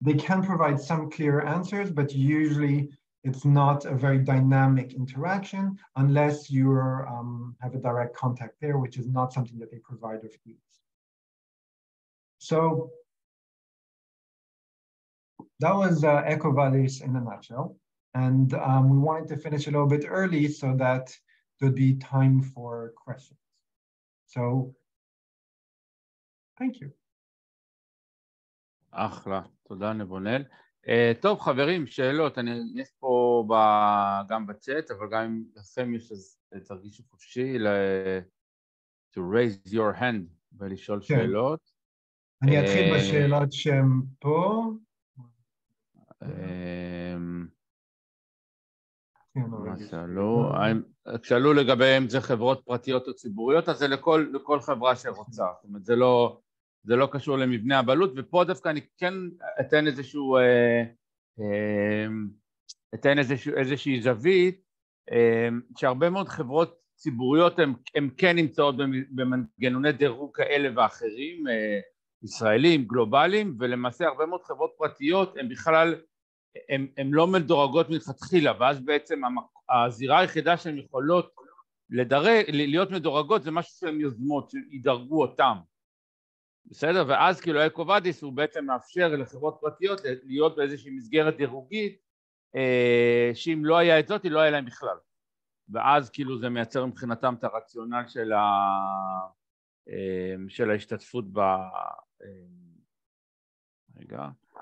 they can provide some clear answers, but usually it's not a very dynamic interaction unless you have a direct contact there, which is not something that they provide with ease. So that was Ecovadis in a nutshell. And we wanted to finish a little bit early so that there'd be time for questions. So, thank you. אחלה, תודה נבונל. טוב חברים, שאלות, יש פה גם בצ'אט, אבל גם אם לכם יש, אז תרגישו חופשי to raise your hand ולשאול שאלות. אני אתחיל בשאלות שהן פה. שאלו לגביהם זה חברות פרטיות או ציבוריות, אז זה לכל חברה שרוצה, זאת אומרת זה לא קשור למבנה הבעלות, ופה דווקא אני כן אתן איזושהי זווית, שהרבה מאוד חברות ציבוריות הן כן נמצאות במנגנוני דירוג כאלה ואחרים, ישראלים, גלובליים, ולמעשה הרבה מאוד חברות פרטיות הן בכלל, הן לא מדורגות מלכתחילה, ואז בעצם הזירה היחידה שהן יכולות להיות מדורגות זה משהו שהן יוזמות, שידרגו אותם. בסדר? ואז כאילו אקוואדיס הוא בעצם מאפשר לחברות פרטיות להיות באיזושהי מסגרת דירוגית, שאם לא היה את זאת, לא היה להם בכלל. ואז כאילו זה מייצר מבחינתם את הרציונל של ההשתתפות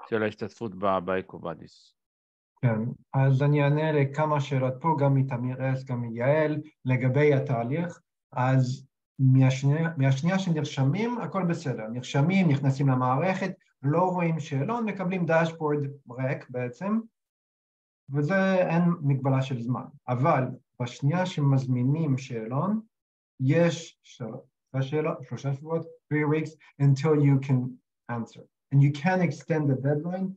של ההשתתפות באקוואדיס. כן, אז אני אענה לכמה שאלות פה, גם מתאמירס, גם מיעל, לגבי התהליך. אז מהשנייה שנרשמים, הכל בסדר. נרשמים, נכנסים למערכת, לא רואים שאלון, מקבלים דשבורד ריק בעצם, וזה אין מגבלה של זמן. אבל בשנייה שמזמינים שאלון, יש שלושה שבועות, 3 weeks, until you can answer. And you can extend the deadline.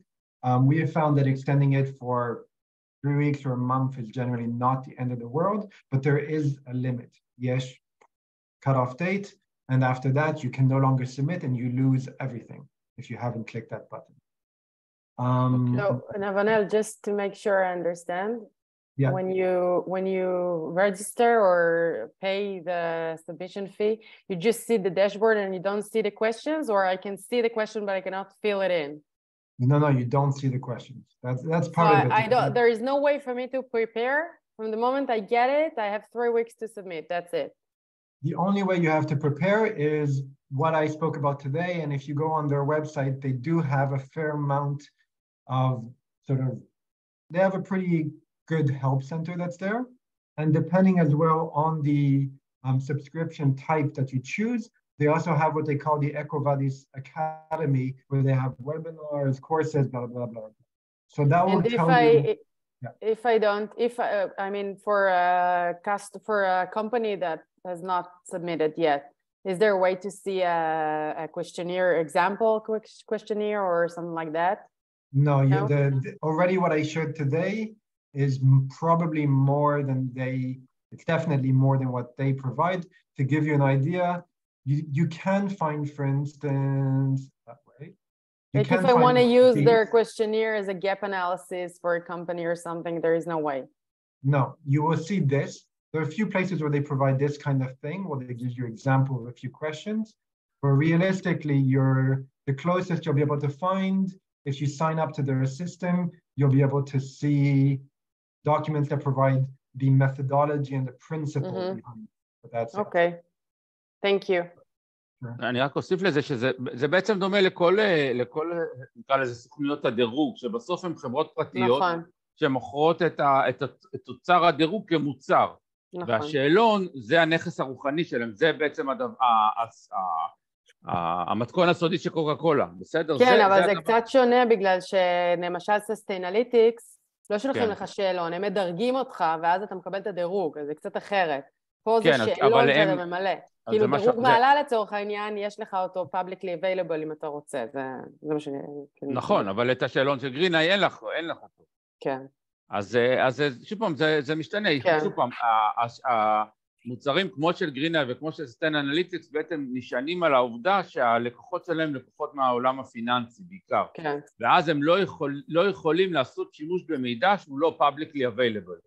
We have found that extending it for 3 weeks or a month is generally not the end of the world, but there is a limit. Yes, cut-off date, and after that you can no longer submit and you lose everything. if you haven't clicked that button. So, Navanel, just to make sure I understand, yeah. when you register or pay the submission fee, you just see the dashboard and you don't see the questions, or I can see the question but I cannot fill it in? No, you don't see the questions. That's part of it. There is no way for me to prepare. From the moment I get it, I have 3 weeks to submit. That's it. The only way you have to prepare is what I spoke about today. And if you go on their website, they do have a fair amount of they have a pretty good help center that's there. And depending as well on the subscription type that you choose, they also have what they call the Ecovadis Academy, where they have webinars, courses, blah, blah, blah. So that will tell you. I mean, for a company that has not submitted yet, is there a way to see a questionnaire, example questionnaire or something like that? No, already what I showed today is probably more than it's definitely more than what they provide. To give you an idea, you can find, for instance, that way. Like if I want to use their questionnaire as a gap analysis for a company or something, there is no way. No, you will see this. There are a few places where they provide this kind of thing, where they give you example of a few questions. But realistically, the closest you'll be able to find, if you sign up to their system, you'll be able to see documents that provide the methodology and the principle behind it. But that's okay. Thank you. אני רק אוסיף לזה שזה בעצם דומה לכל נקרא לזה סוכנויות הדירוג, שבסוף הן חברות פרטיות שמוכרות את תוצר הדירוג כמוצר. והשאלון זה הנכס הרוחני שלהם, זה בעצם המתכון הסודי של קוקה קולה, בסדר? כן, אבל זה קצת שונה בגלל שלמשל ססטיינליטיקס לא שולחים לך שאלון, הם מדרגים אותך ואז אתה מקבל את הדירוג, אז זה קצת אחרת. פה זה שאלון שאתה ממלא. כאילו דירוג מעלה לצורך העניין, יש לך אותו publicly available אם אתה רוצה, זה מה ש... נכון, אבל את השאלון של גריני אין לך אותו. כן. אז שוב פעם, זה משתנה. שוב פעם, המוצרים כמו של גריני וכמו של סטנאנליטיקס בעצם נשענים על העובדה שהלקוחות שלהם לקוחות מהעולם הפיננסי בעיקר. כן. ואז הם לא יכולים לעשות שימוש במידע שהוא לא publicly available.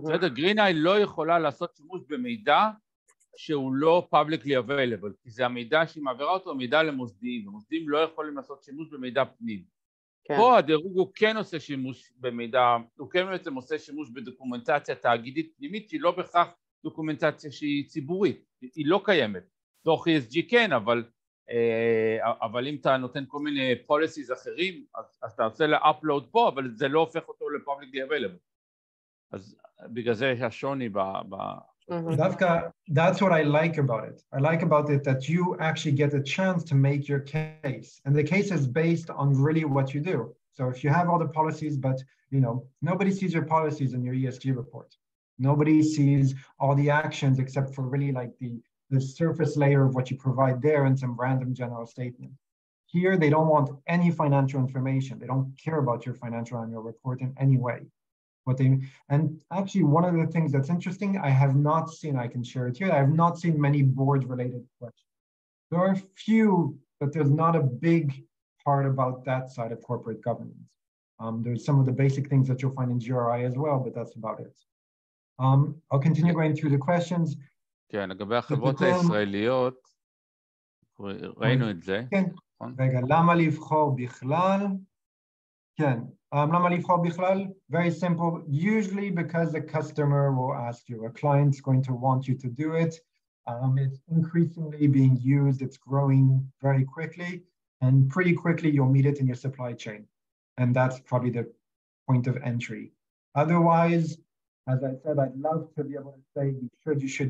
בסדר, גריני לא יכולה לעשות שימוש במידע שהוא לא publicly available, כי זה המידע שהיא מעבירה אותו, מידע למוסדיים, ומוסדיים לא יכולים לעשות שימוש במידע פנים. פה הדירוג הוא כן עושה שימוש במידע, הוא כן בעצם עושה שימוש בדוקומנטציה תאגידית פנימית, שהיא לא בכך דוקומנטציה שהיא ציבורית, היא לא קיימת. תוך ESG כן, אבל אם אתה נותן כל מיני policies אחרים, אז אתה עושה לה-upload פה, אבל זה לא הופך אותו ל-publicly available. אז בגלל זה השוני That's what I like about it. I like about it that you actually get a chance to make your case. And the case is based on really what you do. So if you have all the policies, but nobody sees your policies in your ESG report. Nobody sees all the actions except for really like the surface layer of what you provide there and some random general statement. Here, they don't want any financial information. They don't care about your financial annual report in any way. And actually, one of the things that's interesting, I have not seen, I can share it here, I have not seen many board-related questions. There are a few, but there's not a big part about that side of corporate governance. There's some of the basic things that you'll find in GRI as well, but that's about it. I'll continue going through the questions. כן, לגבי החברות הישראליות, ראינו את זה. כן, רגע, למה לבחור בכלל? כן. למה לבחור בכלל? Very simple. Usually because the customer will ask you, a client's going to want you to do it. It's increasingly being used. It's growing very quickly. And pretty quickly, you'll meet it in your supply chain. And that's probably the point of entry. Otherwise, as I said, I'd love to be able to say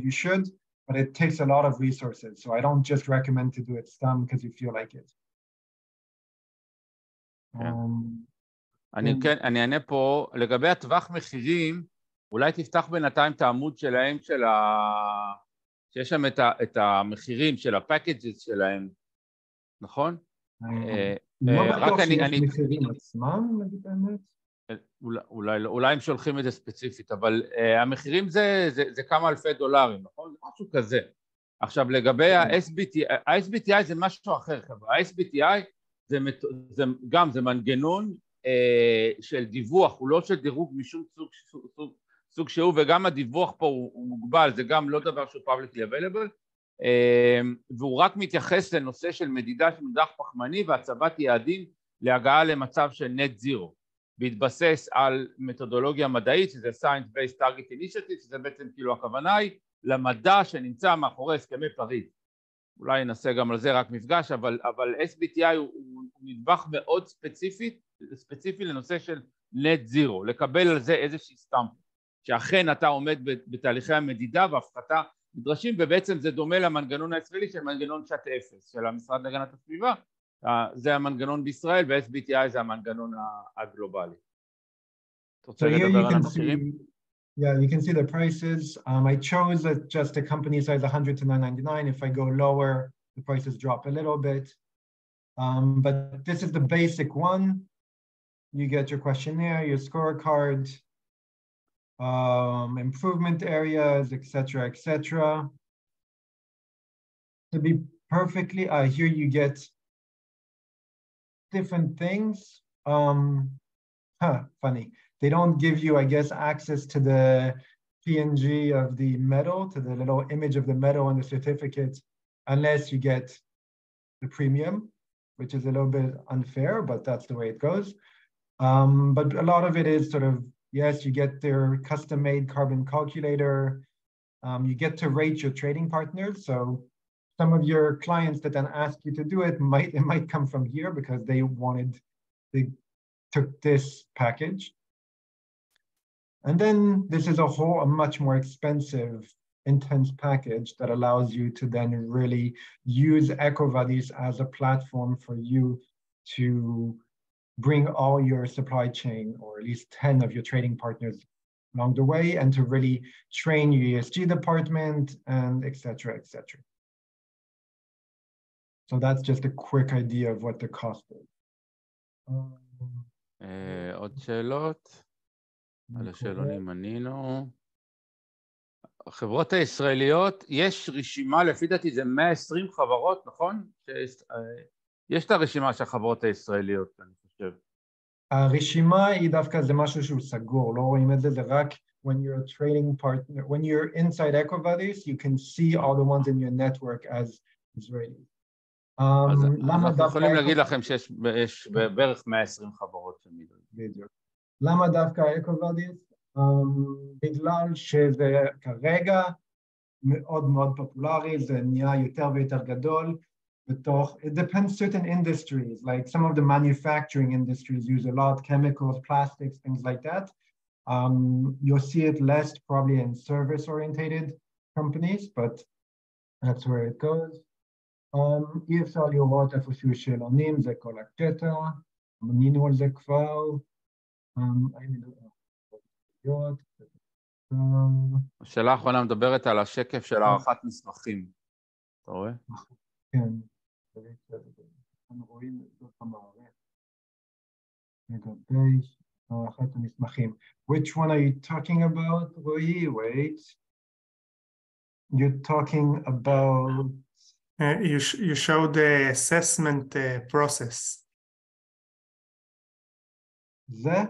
you should, but it takes a lot of resources. So I don't just recommend to do it some because you feel like it. אני אענה פה, לגבי הטווח מחירים, אולי תפתח בינתיים את העמוד שלהם, שיש שם את המחירים של הפאקג'ס שלהם, נכון? לא בטוח שיש מחירים עצמם, נגיד האמת? אולי הם שולחים את זה ספציפית, אבל המחירים זה כמה אלפי דולרים, נכון? זה משהו כזה. עכשיו לגבי ה-SBTI זה משהו אחר, חבר'ה. ה-SBTI זה מנגנון של דיווח, הוא לא של דירוג משום סוג שהוא, וגם הדיווח פה הוא מוגבל, זה גם לא דבר שהוא publicly available, והוא רק מתייחס לנושא של מדידה של מדח פחמני והצבת יעדים להגעה למצב של net zero, בהתבסס על מתודולוגיה מדעית, שזה Science Based Target Initiative, שזה בעצם כאילו הכוונה היא למדע שנמצא מאחורי הסכמי פריז. אולי ננסה גם על זה רק מפגש, אבל SBTI הוא נדבך מאוד ספציפי לנושא של net zero, לקבל על זה איזושהי סטמפה, שאכן אתה עומד בתהליכי המדידה והפחתה נדרשים, ובעצם זה דומה למנגנון הישראלי של מנגנון שעת אפס של המשרד להגנת הסביבה, זה המנגנון בישראל, ו-SBTI זה המנגנון הגלובלי. אתה רוצה לדבר על המחירים? Yeah, you can see the prices. I chose just a company size 100 to 999. If I go lower, the prices drop a little bit. But this is the basic one. You get your questionnaire, your scorecard, improvement areas, etc., etc. To be perfectly, here you get different things. Funny. They don't give you, I guess, access to the PNG of the metal, to the little image of the metal on the certificate, unless you get the premium, which is a little bit unfair, but that's the way it goes. But a lot of it is sort of, yes, you get their custom-made carbon calculator. You get to rate your trading partners. So some of your clients that then ask you to do it might come from here because they took this package. And then this is a much more expensive, intense package that allows you to then really use Ecovadis as a platform for you to bring all your supply chain, or at least 10 of your trading partners along the way, and to really train your ESG department, and et cetera, et cetera. So that's just a quick idea of what the cost is. עוד שאלות? על השאלונים ענינו. החברות הישראליות, יש רשימה, לפי דעתי זה 120 חברות, נכון? יש את הרשימה של החברות הישראליות, אני חושב. הרשימה היא דווקא זה משהו שהוא סגור, לא רואים את זה, זה רק when you're a trading partner, when you're inside Ecovadis, you can see all the ones in your network as Israeli. אז אנחנו יכולים להגיד לכם שיש בערך 120 חברות של מידע. בדיוק. למה דווקא Ecovadis? בגלל שזה כרגע מאוד מאוד פופולרי, זה נהיה יותר ויותר גדול, it depends certain industries, like some of the manufacturing industries use a lot, chemicals, plastics, things like that. You'll see it less probably in service-oriented companies, but that's where it goes. אי אפשר לראות איפשהו שאלונים, זה כל הקטע, מנינו על זה כבר. השאלה האחרונה מדברת על השקף של הערכת מסמכים. אתה רואה? כן. אנחנו רואים את המערכת. לגבי הערכת המסמכים. Which one are you talking about, רועי? Wait. You're talking about... You showed the assessment process. זה?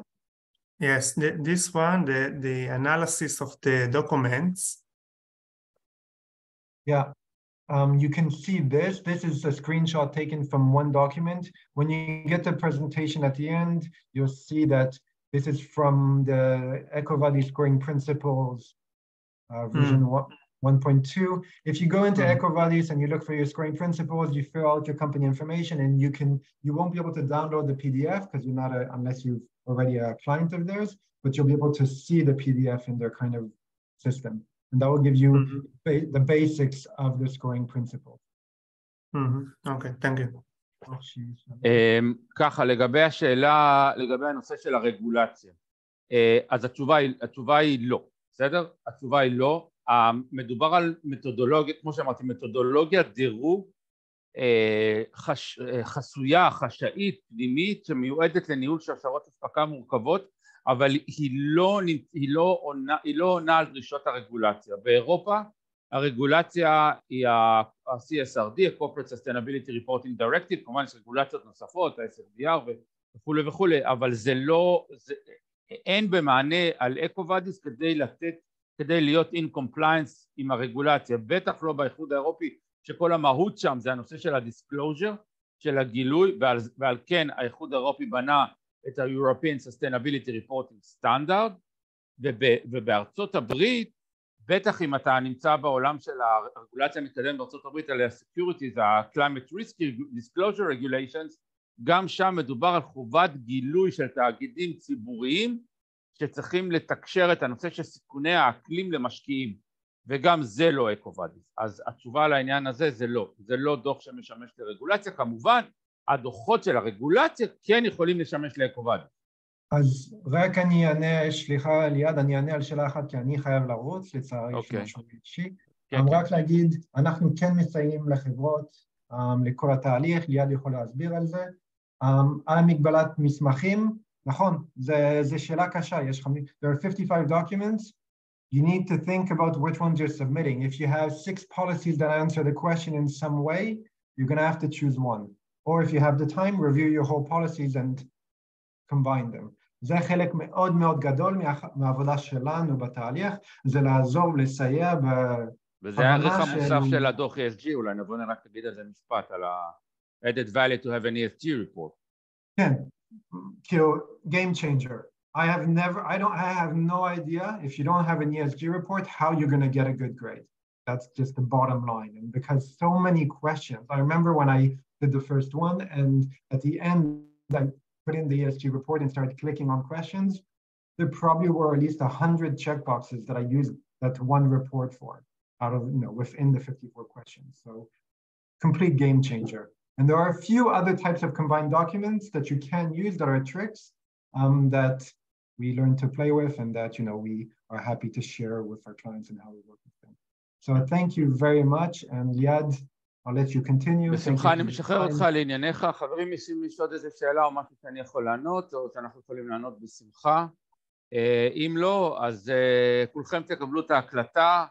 Yes, this one, the analysis of the documents. Yeah, you can see this. This is a screenshot taken from one document. When you get the presentation at the end, you'll see that this is from the Ecovadis scoring principles version 1.2. If you go into Ecovadis and you look for your scoring principles, you fill out your company information, and you won't be able to download the PDF because you're not unless you've already a client of theirs, but you'll be able to see the PDF in their kind of system. And that will give you the basics of the scoring principles. Okay, thank you. ככה, לגבי השאלה, לגבי הנושא של הרגולציה, אז התשובה היא לא, בסדר? התשובה היא לא. מדובר על מתודולוגיה, כמו שאמרתי, מתודולוגיה דירוג חסויה, חשאית, פנימית, שמיועדת לניהול שרשרות אספקה מורכבות, אבל היא לא עונה על דרישות הרגולציה. באירופה הרגולציה היא ה-CSRD, ה-Corporate Sustainability Reporting Directive, כמובן יש רגולציות נוספות, ה-SFDR וכו' וכו', אבל זה לא, אין במענה על Ecovadis כדי להיות in compliance עם הרגולציה, בטח לא באיחוד האירופי, שכל המהות שם זה הנושא של ה-disclosure, של הגילוי, ועל כן האיחוד האירופי בנה את ה-European Sustainability Reporting Standard, ובארצות הברית, בטח אם אתה נמצא בעולם של הרגולציה המתקדמת בארצות הברית על ה-Securities, ה-Climate Risk Disclosure Regulations, גם שם מדובר על חובת גילוי של תאגידים ציבוריים, שצריכים לתקשר את הנושא של סיכוני האקלים למשקיעים, וגם זה לא Ecovadis. אז התשובה על העניין הזה זה לא דוח שמשמש לרגולציה, כמובן הדוחות של הרגולציה כן יכולים לשמש ל-Ecovadis. אז רק אני אענה, סליחה ליעד, אני אענה על שאלה אחת, כי אני חייב לרוץ, לצערי משהו אישי. רק להגיד, אנחנו כן מסייעים לחברות, לכל התהליך, ליעד יכול להסביר על זה. על מגבלת מסמכים, נכון, זה שאלה קשה, there are 55 documents, you need to think about which ones you're submitting. If you have 6 policies that answer the question in some way, you're going to have to choose one. Or if you have the time, review your whole policies and combine them. זה חלק מאוד מאוד גדול מהעבודה שלנו בתהליך, זה לעזור לסייע וזה הערך המוסף של הדוח ESG, אולי נבוא רק תגיד על זה משפט, על ה-added value to have an ESG report. כן, כאילו, game changer. I have no idea if you don't have an ESG report, how you're going to get a good grade. That's just the bottom line. And because so many questions, I remember when I did the first one, and at the end, I put in the ESG report and started clicking on questions, there probably were at least 100 checkboxes that I used that one report for, out of, within the 54 questions. So, complete game changer. And there are a few other types of combined documents that you can use that are tricks that we learn to play with and that, we are happy to share with our clients and how we work with them. So thank you very much. And Liad, I'll let you continue. בשמחה, אני משחרר אותך לענייניך. חברים, יש עוד איזו שאלה או משהו שאני יכול לענות, או שאנחנו יכולים לענות בשמחה. אם לא, אז כולכם תקבלו את ההקלטה.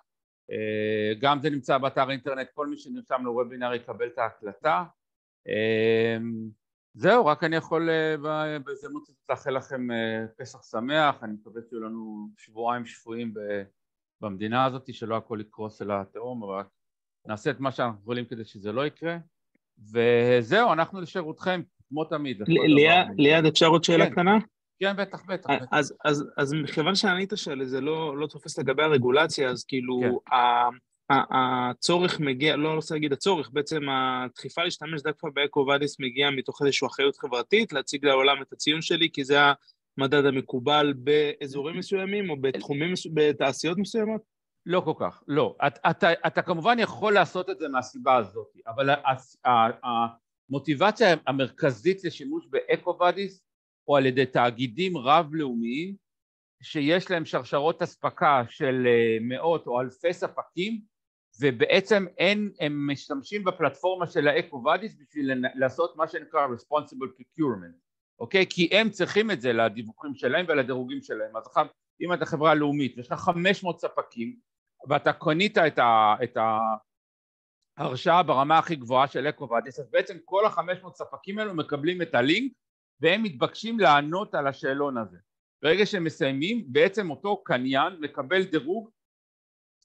גם זה נמצא באתר אינטרנט, כל מי שנרשם לוובינר יקבל את ההקלטה. זהו, רק אני יכול בהזדמנות לאחל לכם פסח שמח, אני מקווה שיהיו לנו שבועיים שפויים במדינה הזאת, שלא הכל יקרוס אל התהום, אבל נעשה את מה שאנחנו יכולים כדי שזה לא יקרה, וזהו, אנחנו לשירותכם, כמו תמיד. ליעד, אפשר עוד שאלה קטנה? כן, בטח. אז מכיוון שענית שזה לא תופס לגבי הרגולציה, אז כאילו הצורך מגיע, לא רוצה להגיד הצורך, בעצם הדחיפה להשתמש דווקא ב-Ecovadis מגיע מתוך איזושהי אחריות חברתית, להציג לעולם את הציון שלי, כי זה המדד המקובל באזורים מסוימים או בתחומים, בתעשיות מסוימות? לא כל כך, לא. אתה כמובן יכול לעשות את זה מהסיבה הזאת, אבל המוטיבציה המרכזית לשימוש ב-Ecovadis או על ידי תאגידים רב-לאומיים, שיש להם שרשרות אספקה של מאות או אלפי ספקים, ובעצם הם משתמשים בפלטפורמה של ה-Ecovadis בשביל לעשות מה שנקרא responsible procurement, אוקיי? כי הם צריכים את זה לדיווחים שלהם ולדירוגים שלהם. אז אם אתה חברה לאומית ויש לך 500 ספקים, ואתה קונית את ההרשאה ברמה הכי גבוהה של Ecovadis, אז בעצם כל ה-500 ספקים האלו מקבלים את הלינק, והם מתבקשים לענות על השאלון הזה. ברגע שהם מסיימים, בעצם אותו קניין מקבל דירוג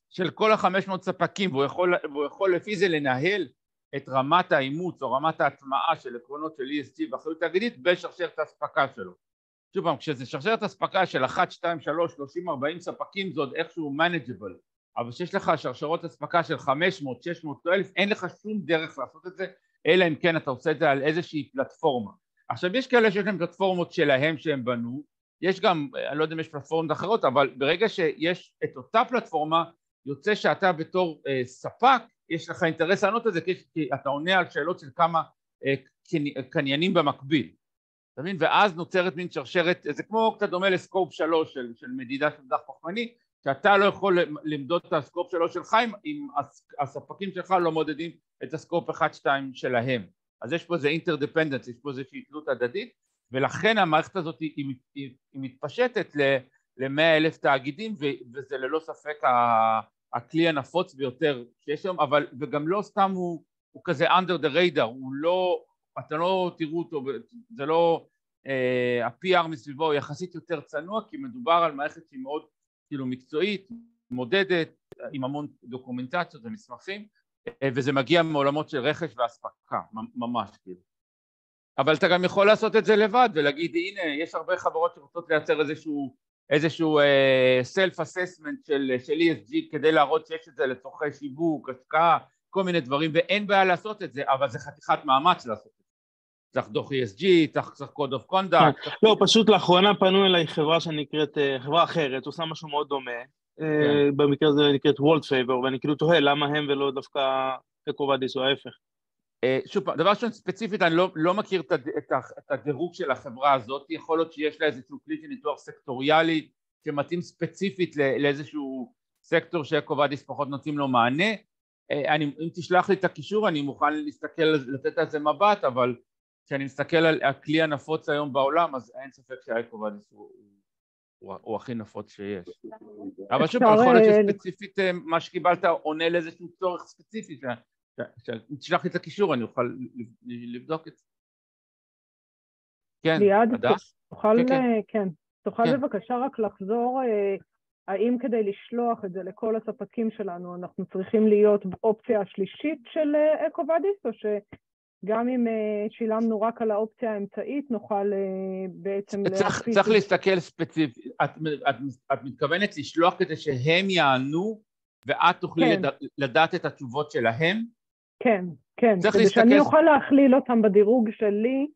של כל ה-500 ספקים, והוא יכול לפי זה לנהל את רמת האימוץ או רמת ההטמעה של עקרונות של ESG ואחריות תאגידית בשרשרת האספקה שלו. שוב פעם, כשזה שרשרת אספקה של 1, 2, 3, 30, 40 ספקים, זה עוד איכשהו manageable, אבל שיש לך שרשרות אספקה של 500, 600, 1,000, אין לך שום דרך לעשות את זה, אלא אם כן אתה עושה את זה על איזושהי פלטפורמה. עכשיו יש כאלה שיש להם פלטפורמות שלהם שהם בנו, יש גם, אני לא יודע אם יש פלטפורמות אחרות, אבל ברגע שיש את אותה פלטפורמה, יוצא שאתה בתור ספק, יש לך אינטרס לענות את זה, כי אתה עונה על שאלות של כמה קניינים במקביל. אתה מבין? ואז נוצרת מין שרשרת, זה כמו קצת דומה לסקופ 3 של מדידה של דח פחמני, שאתה לא יכול למדוד את הסקופ 3 שלך, אם הספקים שלך לא מודדים את הסקופ 1-2 שלהם. אז יש פה איזה אינטרדפנדנס, יש פה איזושהי תלות הדדית, ולכן המערכת הזאת היא מתפשטת ל-100,000 תאגידים, וזה ללא ספק הכלי הנפוץ ביותר שיש שם, אבל וגם לא סתם הוא כזה under the radar, הוא לא, אתה לא תראו אותו, זה לא, ה-PR מסביבו הוא יחסית יותר צנוע, כי מדובר על מערכת שהיא מאוד כאילו מקצועית, מודדת, עם המון דוקומנטציות ומסמכים, וזה מגיע מעולמות של רכש ואספקה, ממש כאילו. אבל אתה גם יכול לעשות את זה לבד ולהגיד, הנה, יש הרבה חברות שרוצות לייצר איזשהו self-assessment של ESG כדי להראות שיש את זה לצורכי שיווק, השקעה, כל מיני דברים, ואין בעיה לעשות את זה, אבל זה חתיכת מאמץ לעשות את זה. צריך דוח ESG, צריך code of conduct. לא, פשוט לאחרונה פנו אליי חברה שנקראת, חברה אחרת, עושה משהו מאוד דומה, במקרה הזה נקראת World Favor, ואני כאילו תוהה למה הם ולא דווקא Ecovadis או ההפך. שוב פעם, דבר ראשון ספציפית, אני לא מכיר את הדירוג של החברה הזאת, יכול להיות שיש לה איזשהו כלי של ניתוח סקטוריאלי, שמתאים ספציפית לאיזשהו סקטור שאקובדיס פחות נותנים לו מענה, אם תשלח לי את הקישור אני מוכן להסתכל, לתת על זה מבט, אבל כשאני מסתכל על הכלי הנפוץ היום בעולם, אז אין ספק שהאקובדיס הוא הכי נפוץ שיש. אבל שוב פעם, יכול להיות שספציפית מה שקיבלת עונה לאיזשהו צורך ספציפי, אם תשלח לי את הקישור אני אוכל לבדוק את זה. כן, הדס? תוכל בבקשה רק לחזור, האם כדי לשלוח את זה לכל הספקים שלנו אנחנו צריכים להיות באופציה השלישית של אקובדיס, או שגם אם שילמנו רק על האופציה האמצעית נוכל בעצם להפיץ? צריך להסתכל ספציפית, את מתכוונת לשלוח כדי שהם יענו ואת תוכלי לדעת את התשובות שלהם? כן, כדי שאני אוכל להכליל אותם בדירוג שלי.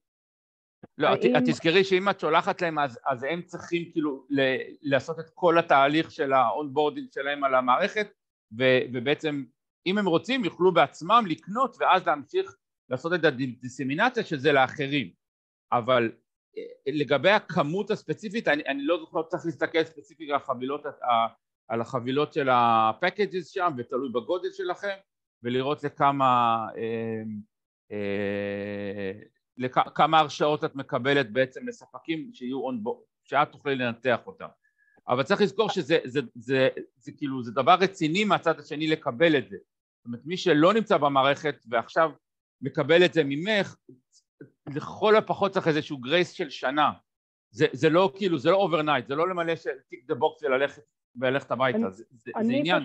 לא, את תזכרי שאם את שולחת להם, אז הם צריכים כאילו לעשות את כל התהליך של האונבורדינג שלהם על המערכת, ובעצם אם הם רוצים יוכלו בעצמם לקנות, ואז להמשיך לעשות את הדיסמינציה של זה לאחרים. אבל לגבי הכמות הספציפית, אני לא זוכר, צריך להסתכל ספציפית על החבילות של הפקאג'ס שם, ותלוי בגודל שלכם, ולראות לכמה הרשאות את מקבלת בעצם לספקים שיהיו שאת תוכלי לנתח אותם. אבל צריך לזכור שזה כאילו, זה דבר רציני מהצד השני לקבל את זה. זאת אומרת, מי שלא נמצא במערכת ועכשיו מקבל את זה ממך, לכל הפחות צריך איזשהו גרייס של שנה. זה לא כאילו, זה לא אוברנייט, זה לא למלא תיק דה בוקס וללכת הביתה, זה עניין.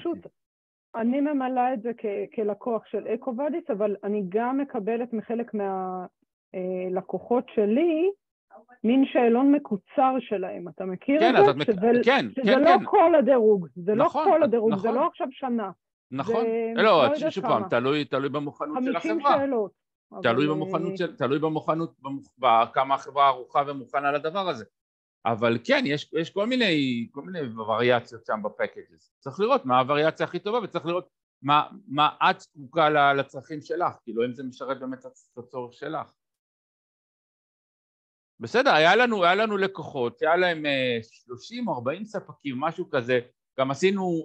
אני ממלאה את זה כלקוח של אקובדיס, אבל אני גם מקבלת מחלק מהלקוחות שלי, מין שאלון מקוצר שלהם, אתה מכיר את זה? שזה לא כל הדירוג, זה לא כל הדירוג, זה לא עכשיו שנה. נכון, לא, שוב פעם, תלוי במוכנות של החברה. 50 שאלות. תלוי במוכנות, כמה החברה ערוכה ומוכנה לדבר הזה. אבל כן, יש כל מיני וריאציות שם בפקאג'ס. צריך לראות מה הווריאציה הכי טובה, וצריך לראות מה את זקוקה לצרכים שלך, כאילו אם זה משרת באמת את הצורך שלך. בסדר, היה לנו לקוחות, היה להם 30-40 ספקים, משהו כזה, גם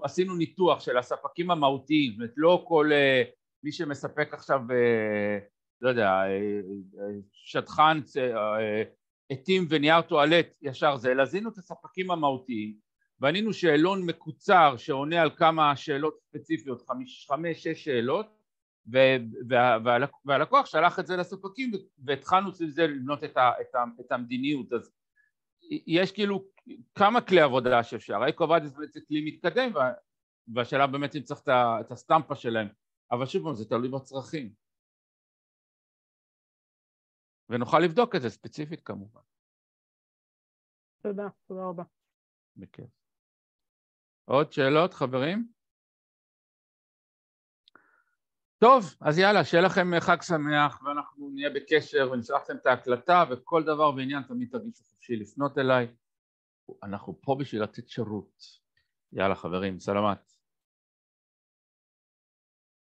עשינו ניתוח של הספקים המהותיים, זאת אומרת לא כל מי שמספק עכשיו, לא יודע, שטחן, עטים ונייר טואלט ישר זה, אלא עשינו את הספקים המהותיים, וענינו שאלון מקוצר שעונה על כמה שאלות ספציפיות, 5-6 שאלות, והלקוח שלח את זה לספקים, והתחלנו סביב זה לבנות את המדיניות. אז יש כאילו כמה כלי עבודה שאפשר, אקובדיס בעצם כלי מתקדם, והשאלה באמת אם צריך את הסטמפה שלהם, אבל שוב פעם זה תלוי בצרכים. ונוכל לבדוק את זה ספציפית כמובן. תודה רבה. בכיף. עוד שאלות חברים? טוב, אז יאללה, שיהיה לכם חג שמח, ואנחנו נהיה בקשר ונשלח לכם את ההקלטה, וכל דבר בעניין תמיד תרגישו חופשי לפנות אליי. אנחנו פה בשביל לתת שירות. יאללה חברים, סלמת.